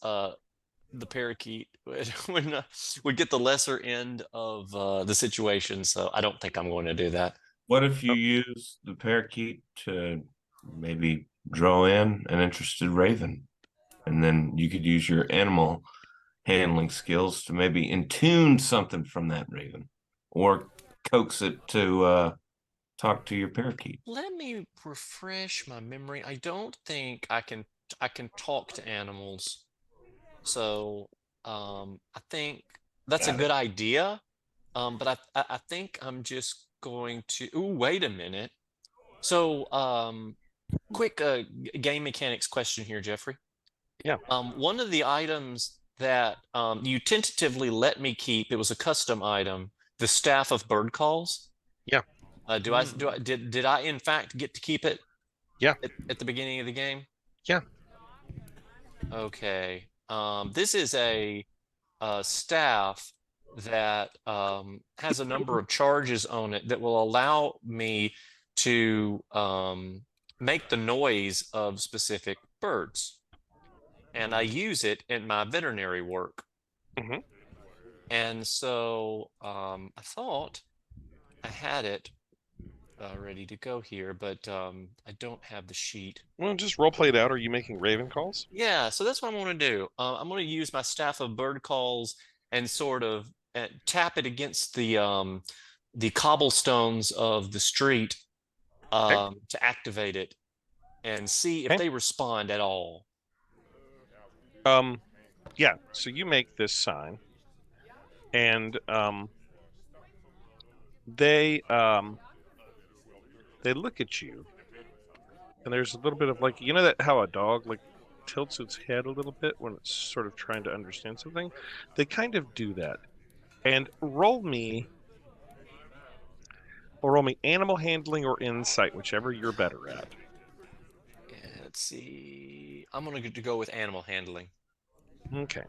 the parakeet would get the lesser end of the situation. So I don't think I'm going to do that. What if you use the parakeet to maybe draw in an interested raven, and then you could use your animal handling skills to maybe intune something from that raven, or coax it to talk to your parakeet? Let me refresh my memory. I don't think I can talk to animals. So I think that's a good idea. But I think I'm just going to. Ooh, wait a minute. So quick game mechanics question here, Jeffrey. Yeah. One of the items that you tentatively let me keep, it was a custom item, the staff of bird calls. Yeah. Did I in fact get to keep it? Yeah. At the beginning of the game? Yeah. Okay. This is a staff that has a number of charges on it that will allow me to make the noise of specific birds. And I use it in my veterinary work. Mhm. And so I thought I had it ready to go here, but I don't have the sheet. Well, just role play it out. Are you making raven calls? Yeah, so that's what I'm going to do. I'm going to use my staff of bird calls and sort of tap it against the cobblestones of the street to activate it and see if they respond at all. Yeah. So you make this sign, and they look at you, and there's a little bit of like, that how a dog like tilts its head a little bit when it's sort of trying to understand something. They kind of do that. And roll me animal handling or insight, whichever you're better at. Let's see. I'm going to go with animal handling. Okay.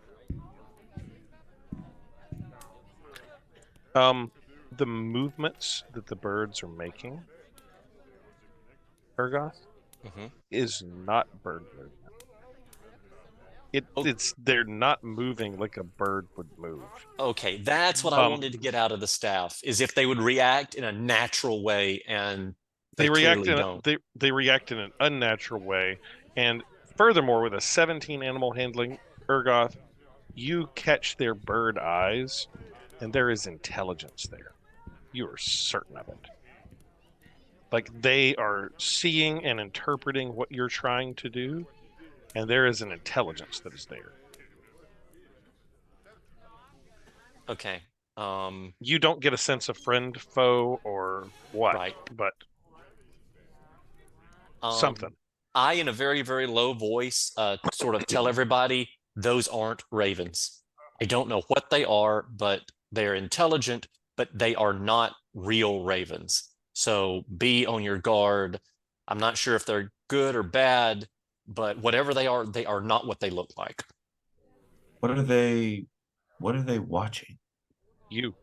The movements that the birds are making, Pergoth, is not bird movement. They're not moving like a bird would move. Okay, that's what I wanted to get out of the staff, is if they would react in a natural way, and they react they react in an unnatural way. And furthermore, with a 17 animal handling, Pergoth, you catch their bird eyes, and there is intelligence there. You are certain of it. Like, they are seeing and interpreting what you're trying to do, and there is an intelligence that is there. Okay. You don't get a sense of friend, foe, or what, right. But something. I, in a very, very low voice, sort of tell everybody, those aren't ravens. I don't know what they are, but they're intelligent, but they are not real ravens. So be on your guard. I'm not sure if they're good or bad, but whatever they are not what they look like. What are they watching? You.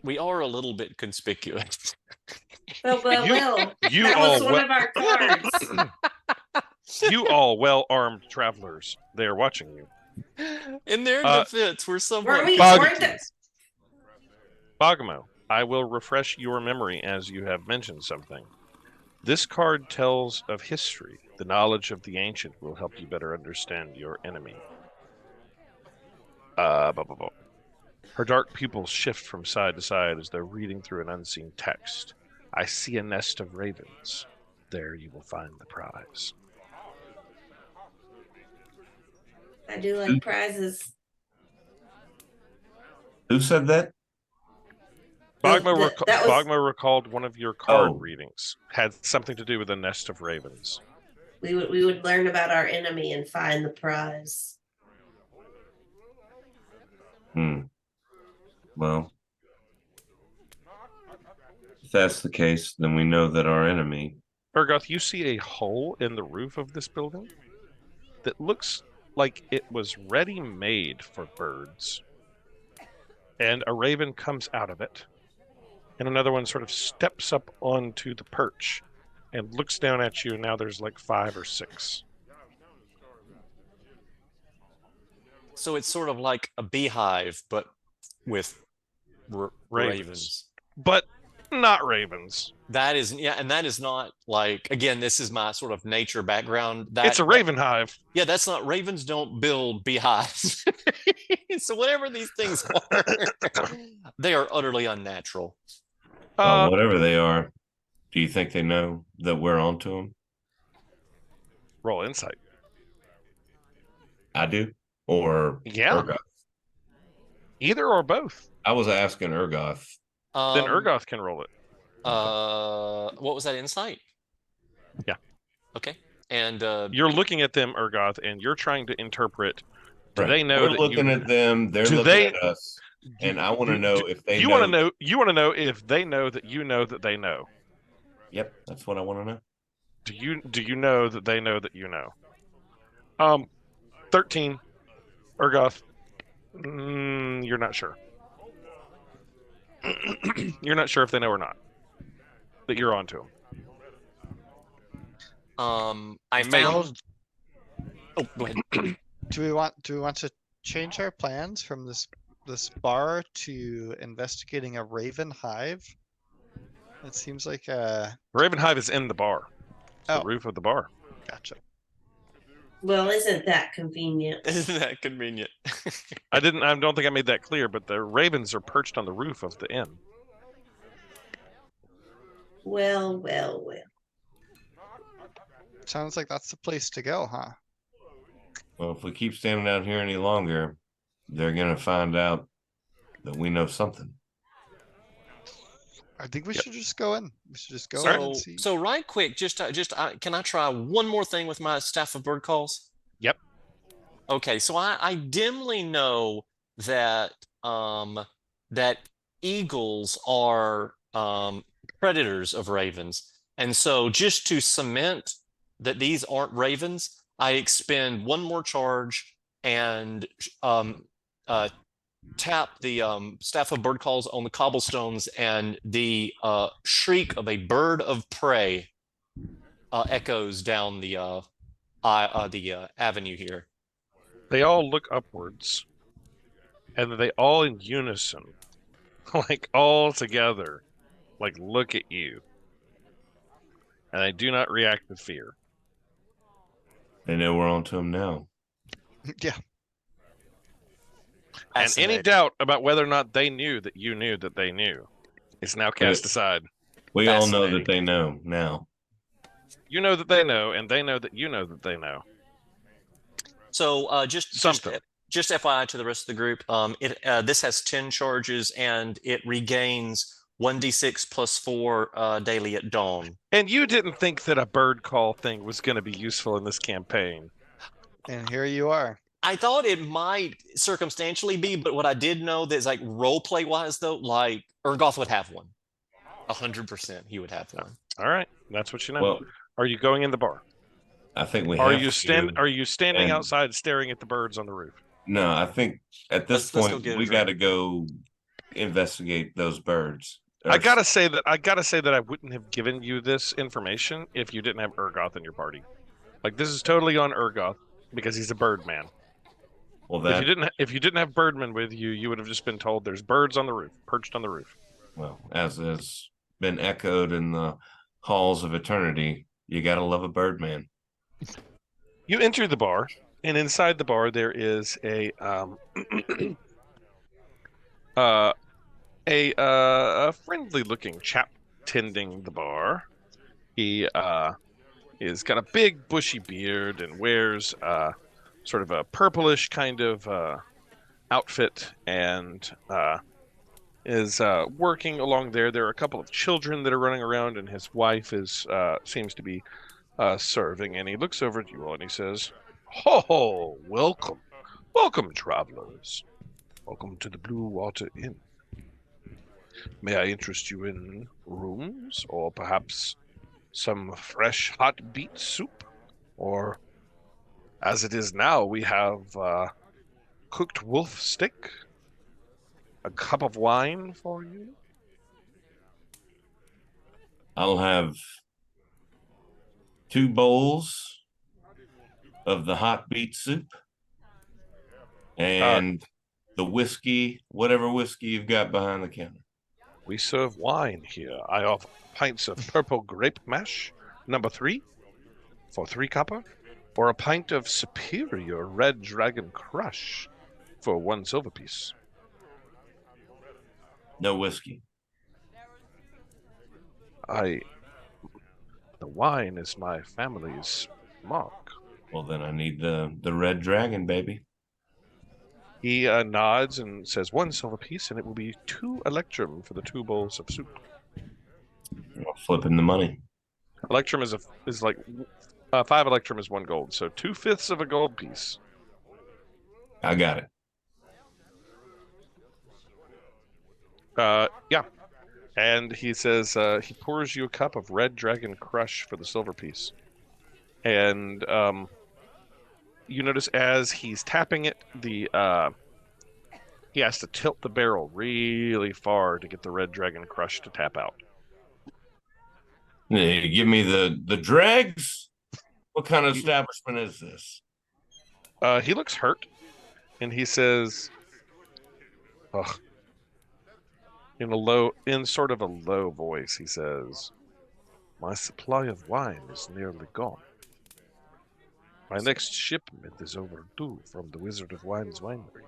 We are a little bit conspicuous. Well, that was one of our cards. You all well-armed travelers, they are watching you. In their defense, we're somewhat... Bogamo, I will refresh your memory as you have mentioned something. This card tells of history. The knowledge of the ancient will help you better understand your enemy. Blah, blah, blah. Her dark pupils shift from side to side as though reading through an unseen text. I see a nest of ravens. There you will find the prize. I do like prizes. Who said that? Bogma recalled one of your card Oh. readings had something to do with a nest of ravens. We would learn about our enemy and find the prize. Well, if that's the case, then we know that our enemy. Urgoth, you see a hole in the roof of this building that looks like it was ready-made for birds. And a raven comes out of it. And another one sort of steps up onto the perch and looks down at you, and now there's like 5 or 6. So it's sort of like a beehive, but with ravens. But not ravens. That is, yeah, and that is not like, again, this is my sort of nature background. It's a raven hive. Yeah, that's not, ravens don't build beehives. So whatever these things are, they are utterly unnatural. Whatever they are, do you think they know that we're onto them? Roll insight. I do. Or yeah, Urgoth? Either or both. I was asking Urgoth. Then Urgoth can roll it. What was that, insight? Yeah. Okay. And you're looking at them, Urgoth, and you're trying to interpret. Do they know? We're looking at them. They're looking at us. And I want to know if they. You want to know. You want to know if they know that you know that they know. Yep, that's what I want to know. Do you know that they know that you know? 13. Urgoth. You're not sure. You're not sure if they know or not that you're onto them. I found. Oh, go ahead. Do we want to change our plans from this bar to investigating a raven hive? It seems like Raven hive is in the bar. It's the roof of the bar. Gotcha. Well, isn't that convenient? Isn't that convenient? I don't think I made that clear, but the ravens are perched on the roof of the inn. Well. Sounds like that's the place to go, huh? Well, if we keep standing out here any longer, they're gonna find out that we know something. I think we should just go in. We should just go in and see. So right quick, can I try one more thing with my staff of bird calls? Yep. Okay, so I dimly know that that eagles are predators of ravens, and so just to cement that these aren't ravens, I expend one more charge and tap the staff of bird calls on the cobblestones, and the shriek of a bird of prey echoes down the avenue here. They all look upwards, and they all in unison, like all together, like look at you, and they do not react with fear. They know we're onto them now. Yeah. And any doubt about whether or not they knew that you knew that they knew is now cast aside. We all know that they know now. You know that they know, and they know that you know that they know. So just FYI to the rest of the group, this has 10 charges, and it regains 1d6 plus 4 daily at dawn. And you didn't think that a bird call thing was going to be useful in this campaign. And here you are. I thought it might circumstantially be, but what I did know that is like role play wise though, like Urgoth would have one. 100% he would have one. All right, that's what you know. Well, are you going in the bar? I think we are have you to. Are you standing outside staring at the birds on the roof? No, I think at this point we got to go investigate those birds. I gotta say that I wouldn't have given you this information if you didn't have Urgoth in your party. Like, this is totally on Urgoth because he's a bird man. Well, if you didn't have Birdman with you, you would have just been told there's birds on the roof, perched on the roof. Well, as has been echoed in the halls of eternity, you gotta love a Birdman. You enter the bar, and inside the bar there is uh, a friendly-looking chap tending the bar. He is got a big bushy beard and wears sort of a purplish kind of outfit and is working along there. There are a couple of children that are running around, and his wife is seems to be serving. And he looks over at you all and he says, "Ho, welcome, welcome, travelers. Welcome to the Blue Water Inn. May I interest you in rooms, or perhaps some fresh hot beet soup? Or, as it is now, we have cooked wolf steak, a cup of wine for you." I'll have 2 bowls of the hot beet soup and the whiskey, whatever whiskey you've got behind the counter. We serve wine here. I offer pints of purple grape mash, number 3, for 3 copper, or a pint of superior red dragon crush for 1 silver piece. No whiskey. The wine is my family's mark. Well, then I need the red dragon, baby. He nods and says 1 silver piece, and it will be 2 electrum for the 2 bowls of soup. Well, flipping the money. Electrum is like 5 electrum is 1 gold, so 2/5 of a gold piece. I got it. Yeah. And he says he pours you a cup of red dragon crush for the silver piece. And you notice as he's tapping it, he has to tilt the barrel really far to get the red dragon crush to tap out. You give me the dregs? What kind of establishment is this? He looks hurt, and he says, "Ugh." In sort of a low voice, he says, "My supply of wine is nearly gone. My next shipment is overdue from the Wizard of Wine's winery."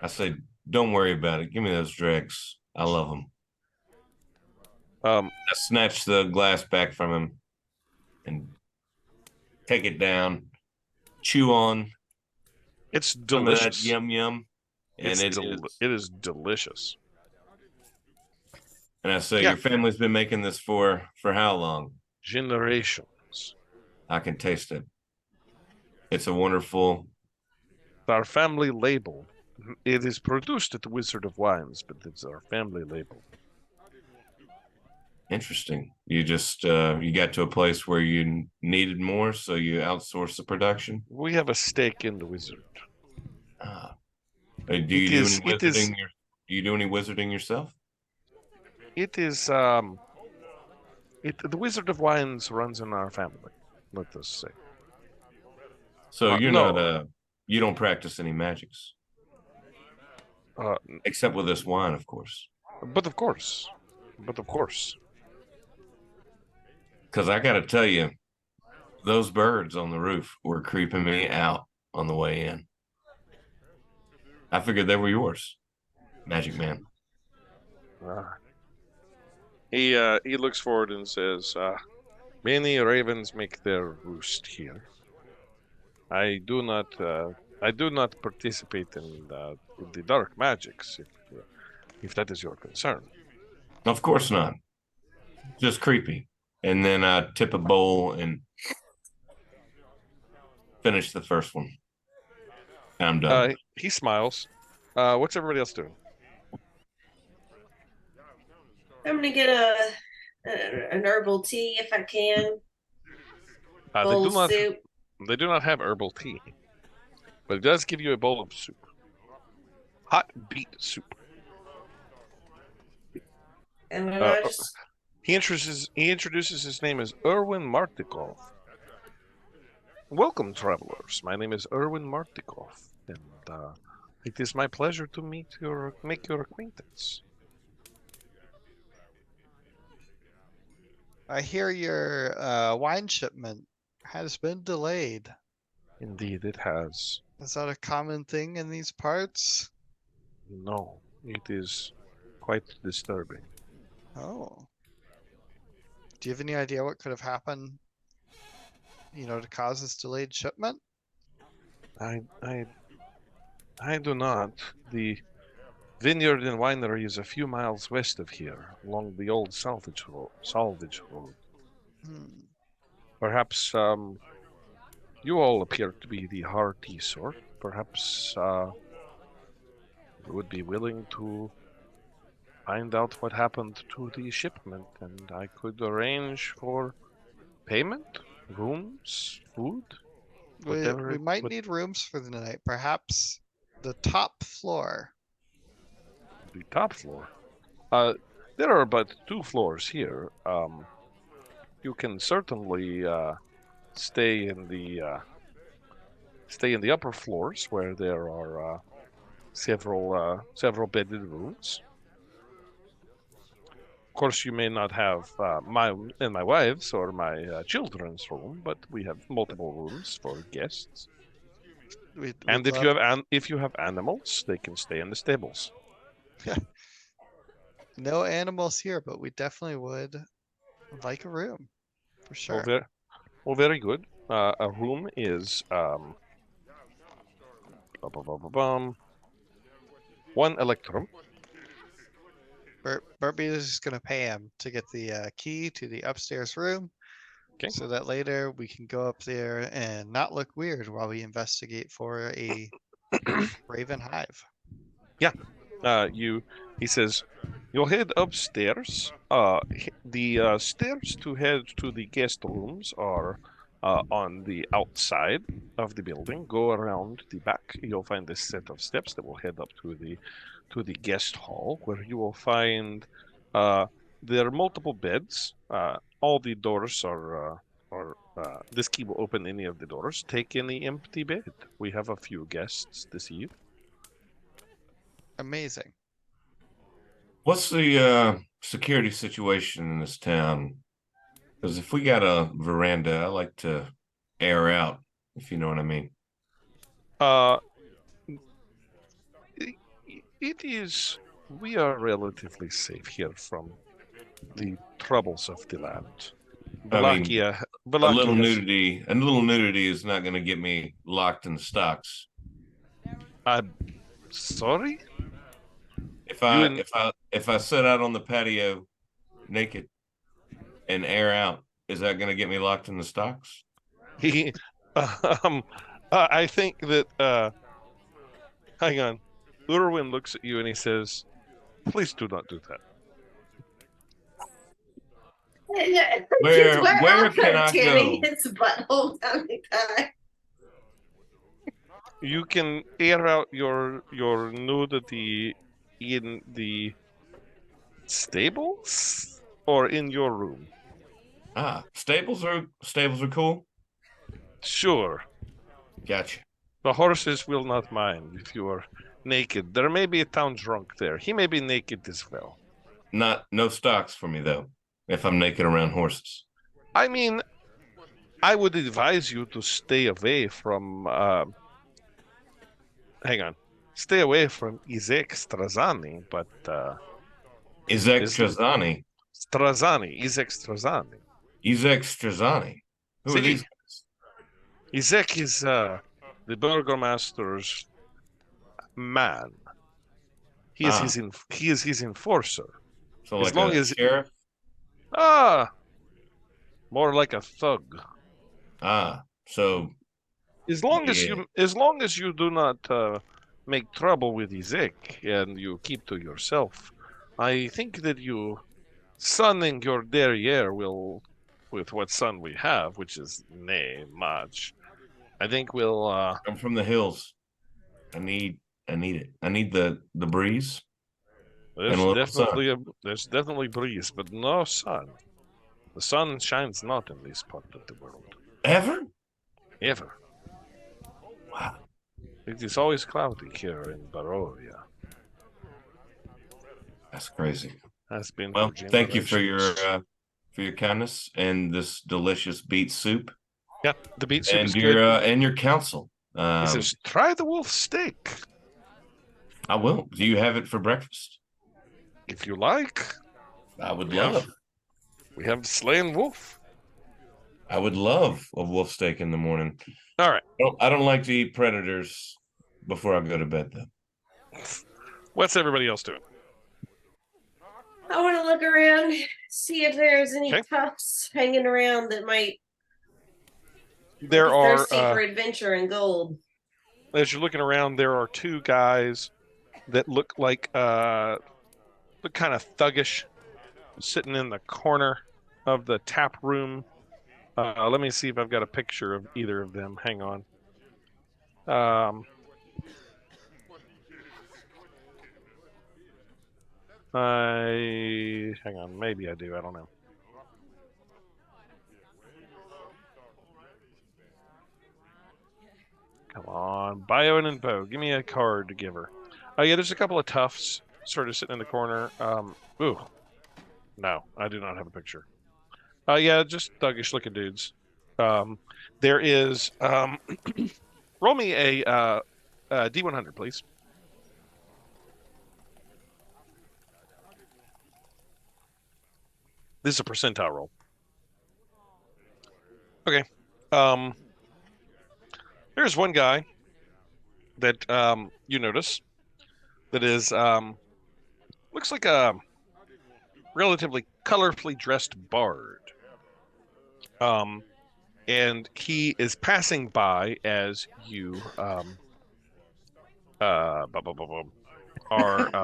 I say, don't worry about it. Give me those dregs. I love them. I snatch the glass back from him and take it down, chew on. It's delicious. Yum yum, and it is delicious. And I say, your family's been making this for how long? Generations. I can taste it. It's a wonderful. Our family label. It is produced at the Wizard of Wines, but it's our family label. Interesting. You just you got to a place where you needed more, so you outsourced the production. We have a stake in the Wizard. Do you do any wizarding? Do you do any wizarding yourself? It is the Wizard of Wines runs in our family. Let us say. So you're not you don't practice any magics, except with this wine, of course. But of course. Because I got to tell you, those birds on the roof were creeping me out on the way in. I figured they were yours, Magic Man. He looks forward and says, "Many ravens make their roost here. I do not participate in the dark magics, if that is your concern." Of course not. Just creepy. And then I tip a bowl and finish the first one. And I'm done. He smiles. What's everybody else doing? I'm gonna get an herbal tea if I can. Soup. They do not have herbal tea, but it does give you a bowl of soup. Hot beet soup. And then I just... He introduces his name as Erwin Martikov. "Welcome, travelers. My name is Erwin Martikov, and it is my pleasure to make your acquaintance." I hear your wine shipment has been delayed. Indeed, it has. Is that a common thing in these parts? No, it is quite disturbing. Oh. Do you have any idea what could have happened, to cause this delayed shipment? I do not. The vineyard and winery is a few miles west of here, along the old salvage road. Hmm. Perhaps you all appear to be the hearty sort. Perhaps you would be willing to find out what happened to the shipment, and I could arrange for payment, rooms, food, whatever. We might need rooms for the night. Perhaps the top floor. The top floor. There are but 2 floors here. You can certainly stay in the upper floors where there are several bedded rooms. Of course, you may not have my wife's or my children's room, but we have multiple rooms for guests. And if you have animals, they can stay in the stables. No animals here, but we definitely would like a room for sure. Very good. A room is 1 electrum. Burtby is just gonna pay him to get the key to the upstairs room, Okay. so that later we can go up there and not look weird while we investigate for a Raven hive. He says, you'll head upstairs. The stairs to head to the guest rooms are on the outside of the building. Go around the back. You'll find a set of steps that will head up to the guest hall, where you will find there are multiple beds. All the doors are this key will open any of the doors. Take any empty bed. We have a few guests this eve. Amazing. What's the security situation in this town? Because if we got a veranda, I like to air out, if you know what I mean. We are relatively safe here from the troubles of the land. I mean, a little nudity is not going to get me locked in the stocks. I'm sorry? If I sit out on the patio naked and air out, is that going to get me locked in the stocks? I think that hang on. Urwin looks at you and he says, "Please do not do that." Where can I go? His butthole down the guy. You can air out your nudity in the stables or in your room. Stables are cool. Sure. Gotcha. The horses will not mind if you are naked. There may be a town drunk there. He may be naked as well. No stocks for me though, if I'm naked around horses. I mean, I would advise you to stay away from stay away from Izek Strazani, but Izek Strazani. Izek Strazani. Izek Strazani. Who are these guys? Izek is the burgomaster's man. He is his enforcer. So like a sheriff? More like a thug. So as long as you do not make trouble with Izek and you keep to yourself, I think that you sunning your derriere will, with what sun we have, which is nay much, I think we'll I'm from the hills. I need it. I need the breeze. There's definitely breeze, but no sun. The sun shines not in this part of the world. Ever? Wow. It is always cloudy here in Barovia. That's crazy. Has been. Well, thank you for your for your kindness and this delicious beet soup Yeah, the beet soup is and good. your counsel. He says, "Try the wolf steak I will. Do you have it for breakfast? if you like." I would We have- love. We have slain wolf. I would love a wolf steak in the morning. All right. I don't like to eat predators before I go to bed, though. What's everybody else doing? I want to look around, see if there's any Okay. tufts hanging around that might There be are, thirsty for adventure and gold. as you're looking around, there are two guys that look like look kind of thuggish, sitting in the corner of the tap room. Let me see if I've got a picture of either of them. Hang on. Hang on. Maybe I do. I don't know. Come on, Bio and Bo. Give me a card to give her. Oh yeah, there's a couple of toughs sort of sitting in the corner. Ooh, no, I do not have a picture. Yeah, just thuggish looking dudes. There is. Roll me a D100, please. This is a percentile roll. Okay. There's one guy that you notice that is looks like a relatively colorfully dressed bard. And he is passing by as you are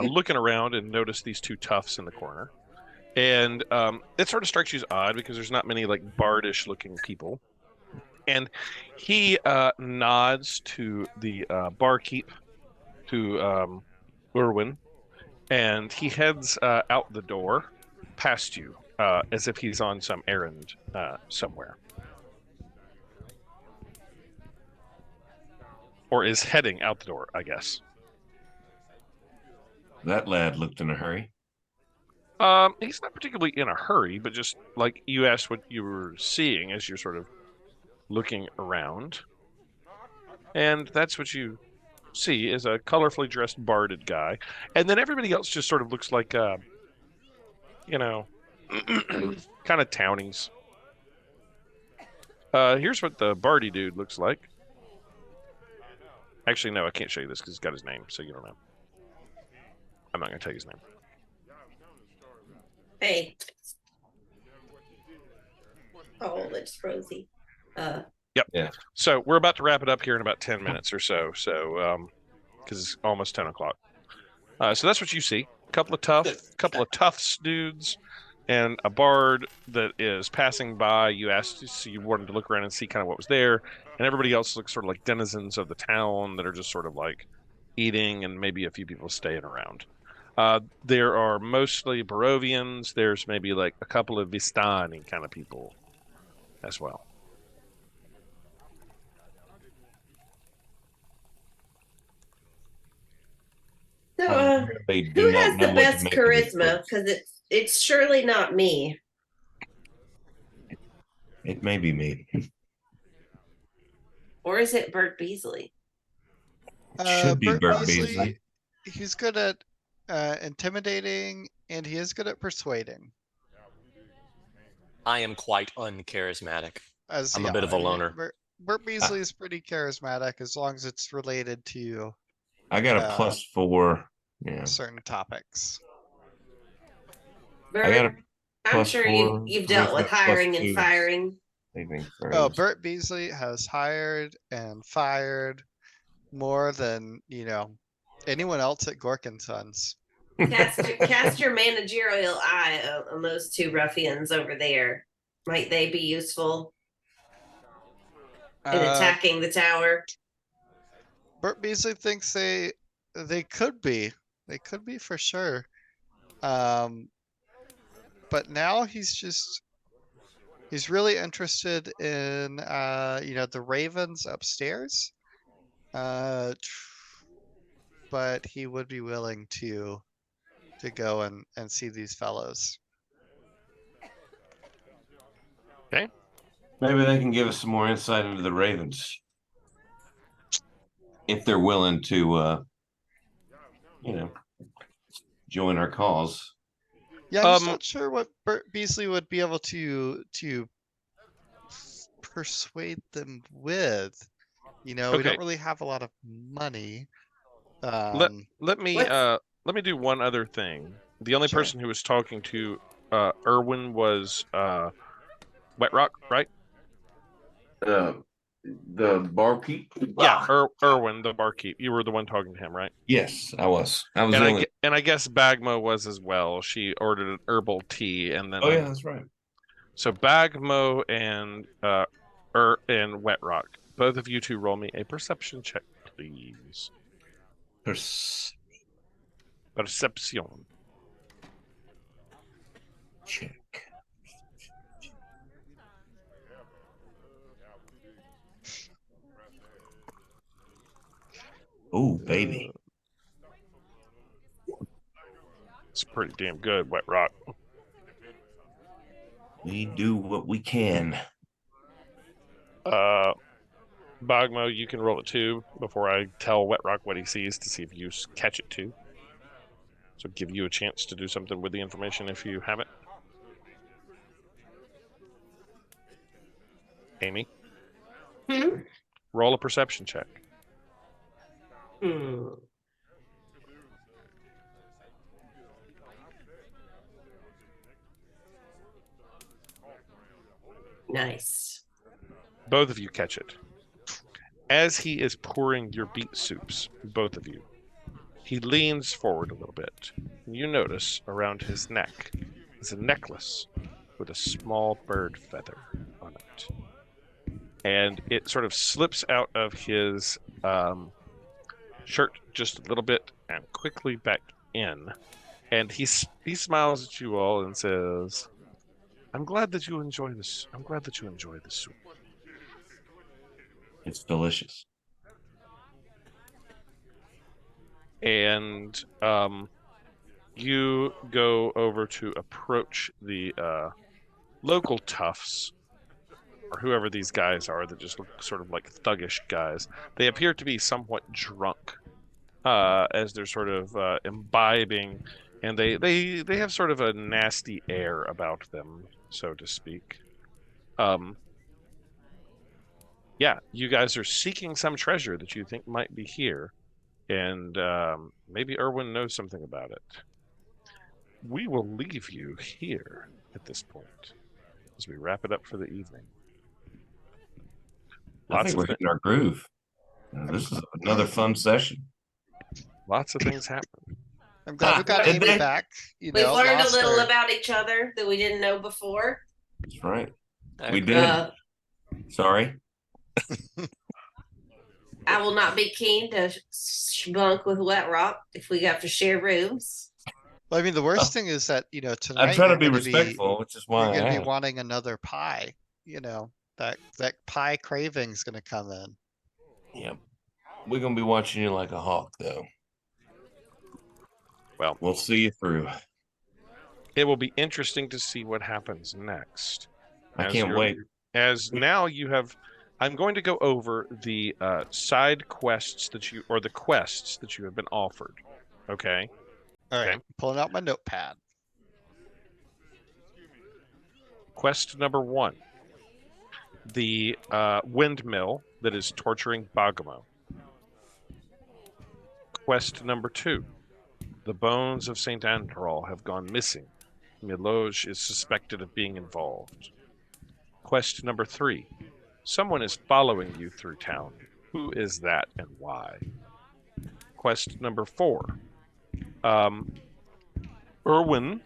looking around and notice these two toughs in the corner. And it sort of strikes you as odd because there's not many like bardish looking people. And he nods to the barkeep, to Urwin, and he heads out the door past you as if he's on some errand somewhere. Or is heading out the door, I guess. That lad looked in a hurry. He's not particularly in a hurry, but just like you asked what you were seeing as you're sort of looking around. And that's what you see is a colorfully dressed barded guy. And then everybody else just sort of looks like, you know, kind of townies. Here's what the bardy dude looks like. Actually, no, I can't show you this because it's got his name, so you don't know. I'm not going to tell you his name. Hey. Oh, that's rosy. Yep. Yeah. So we're about to wrap it up here in about 10 minutes or so. So, because it's almost 10 o'clock. So that's what you see. Couple of toughs dudes, and a bard that is passing by. You asked, so you wanted to look around and see kind of what was there, and everybody else looks sort of like denizens of the town that are just sort of like eating, and maybe a few people staying around. There are mostly Barovians. There's maybe like a couple of Vistani kind of people as well. So, They do who not has know the what to best make of this charisma? place. Because it's surely not me. It may be me. Or is it Bert Beasley? Should be Bert Beasley. He's good at intimidating, and he is good at persuading. I am quite uncharismatic. As I'm a bit of a loner. Bert Beasley is pretty charismatic as long as it's related to I got a +4. Yeah. certain topics. Bert, I got a I'm sure +4. you've dealt with hiring and firing. Oh, Bert Beasley has hired and fired more than, anyone else at Gork and Sons. Cast your managerial eye on those two ruffians over there. Might they be useful in attacking the tower? Bert Beasley thinks they could be. They could be for sure. But now he's really interested in the ravens upstairs. But he would be willing to go and see these fellows. Okay. Maybe they can give us some more insight into the Ravens. If they're willing to, join our cause. Yeah, I'm just not sure what Beasley would be able to persuade them with. We Okay. don't really have a lot of money. Let me do one other thing. The only Sure. person who was talking to Irwin was Wet Rock, right? The barkeep. Yeah, Irwin, the barkeep. You were the one talking to him, right? Yes, I was. And I guess Bagmo was as well. She ordered an herbal tea, and then oh yeah, that's right. So Bagmo and Wet Rock, both of you two roll me a perception check, please. Perception. Check. Oh, baby. It's pretty damn good, Wet Rock. We do what we can. Bagmo, you can roll it too before I tell Wet Rock what he sees to see if you catch it too. So give you a chance to do something with the information if you have it. Amy? Roll a perception check. Nice. Both of you catch it. As he is pouring your beet soups, both of you, he leans forward a little bit. You notice around his neck is a necklace with a small bird feather on it. And it sort of slips out of his shirt just a little bit and quickly back in. And he smiles at you all and says, I'm glad that you enjoy this. I'm glad that you enjoy the soup. It's delicious. And you go over to approach the local toughs, or whoever these guys are that just look sort of like thuggish guys. They appear to be somewhat drunk as they're sort of imbibing, and they have sort of a nasty air about them, so to speak. Yeah, you guys are seeking some treasure that you think might be here, and maybe Irwin knows something about it. We will leave you here at this point as we wrap it up for the evening. I think we're hitting our groove. This is another fun session. Lots of things happen. I'm glad we got Amy back. We've learned a little about each other that we didn't know before. That's right. We did. Sorry. I will not be keen to bunk with Wet Rock if we have to share rooms. Well, I mean, the worst thing is that, tonight I'm trying to be respectful, which is why you're going to be wanting another pie. That pie craving's going to come in. Yep. We're going to be watching you like a hawk, though. Well, we'll see you through. It will be interesting to see what happens next. I can't wait. As now you have... I'm going to go over the side quests the quests that you have been offered. Okay? All right. Okay. Pulling out my notepad. Quest number 1. The windmill that is torturing Bagamo. Quest number 2. The bones of St. Andral have gone missing. Miloge is suspected of being involved. Quest number 3. Someone is following you through town. Who is that and why? Quest number 4. Irwin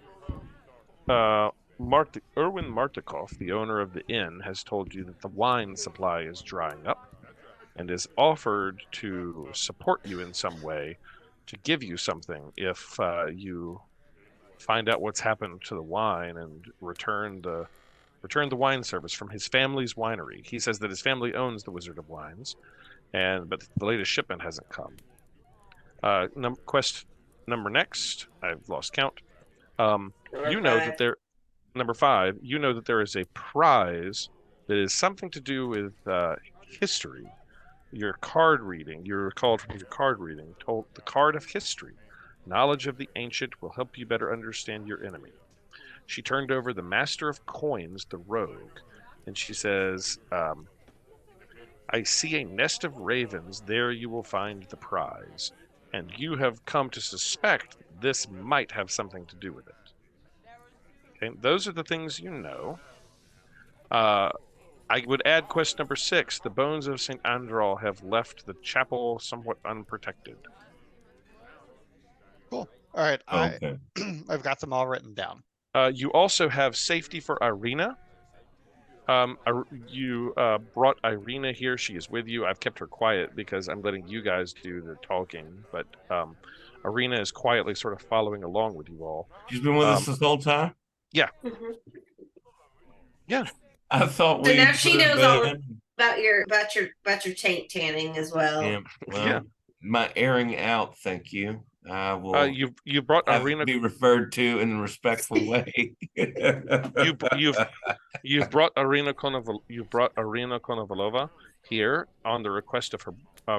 Martikov, the owner of the inn, has told you that the wine supply is drying up and has offered to support you in some way to give you something if you find out what's happened to the wine and return the wine service from his family's winery. He says that his family owns the Wizard of Wines, but the latest shipment hasn't come. Quest number next, I've lost count. You know that Number 5, you know that there is a prize that is something to do with history. Your card reading, you're recalled from your card reading, told the card of history. Knowledge of the ancient will help you better understand your enemy. She turned over the Master of Coins, the rogue, and she says, I see a nest of ravens. There you will find the prize. And you have come to suspect this might have something to do with it. Okay, those are the things you know. I would add quest number 6. The bones of St. Andral have left the chapel somewhat unprotected. Cool. All right. Okay. I've got them all written down. You also have safety for Irina. You brought Irina here. She is with you. I've kept her quiet because I'm letting you guys do the talking. But Irina is quietly sort of following along with you all. She's been with us this whole time? Yeah. Mhm. Yeah. I thought So we now she put her knows all bed. about your taint tanning as well. Yeah, well, Yeah. my airing out, thank you. I will You brought have Irina. to be referred to in a respectful way. You've brought Irina Konovalova here on the request of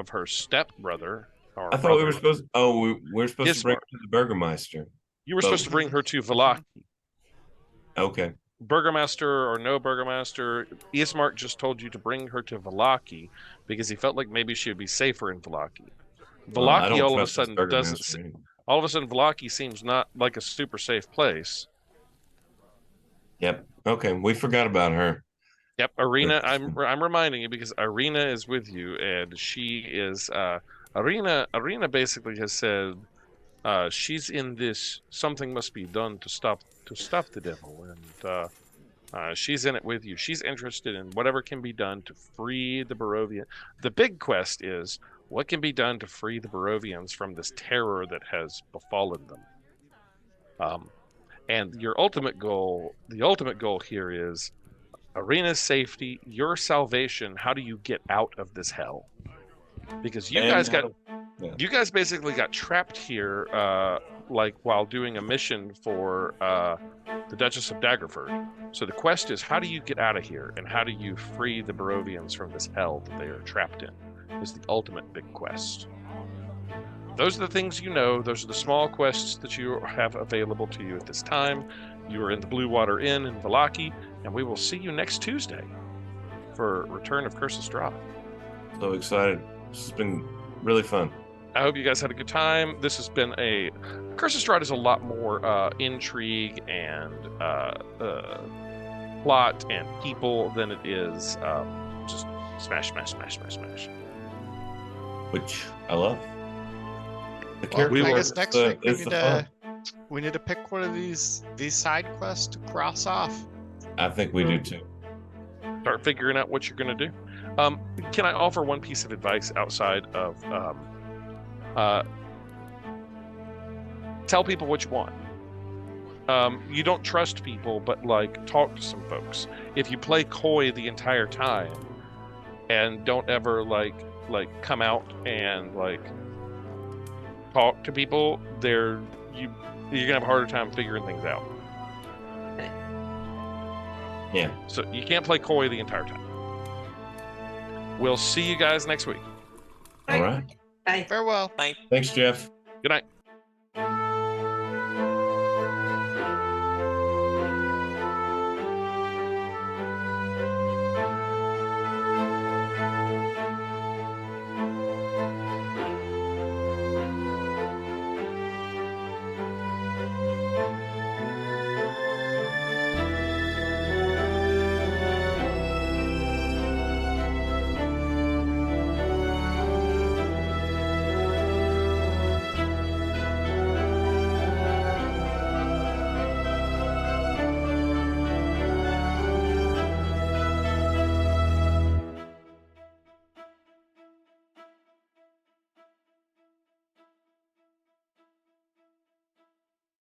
her stepbrother. I thought we were supposed. Oh, we're supposed to bring her to the Burgermeister. You were But- supposed to bring her to Vallaki. Okay. Burgomaster or no Burgomaster, Ismark just told you to bring her to Vallaki because he felt like maybe she would be safer in Vallaki. Well, I Vallaki don't all of a trust this sudden Burgermaster doesn't. anymore. All of a sudden, Vallaki seems not like a super safe place. Yep. Okay. We forgot about her. Yep, Irina. I'm reminding you because Irina is with you, and she is Irina. Irina basically has said she's in this. Something must be done to stop the devil, and she's in it with you. She's interested in whatever can be done to free the Barovian. The big quest is what can be done to free the Barovians from this terror that has befallen them. And your ultimate goal, the ultimate goal here is Irina's safety, your salvation. How do you get out of this hell? Because you guys basically got trapped here, like while doing a mission for the Duchess of Daggerford. So the quest is, how do you get out of here, and how do you free the Barovians from this hell that they are trapped in? Is the ultimate big quest. Those are the things you know. Those are the small quests that you have available to you at this time. You are in the Blue Water Inn in Vallaki, and we will see you next Tuesday for Return of Curse of Strahd. So excited. This has been really fun. I hope you guys had a good time. This has been Curse of Strahd is a lot more intrigue and plot and people than it is just smash. Which I love. The Well, character I work guess next is week the fun. we need to pick one of these side quests to cross off. I think we do too. Start figuring out what you're going to do. Can I offer one piece of advice outside of tell people what you want? You don't trust people, but like talk to some folks. If you play coy the entire time and don't ever like come out and like talk to people, you're gonna have a harder time figuring things out. Yeah. So you can't play coy the entire time. We'll see you guys next week. All right. Bye. Farewell. Bye. Thanks, Jeff. Good night.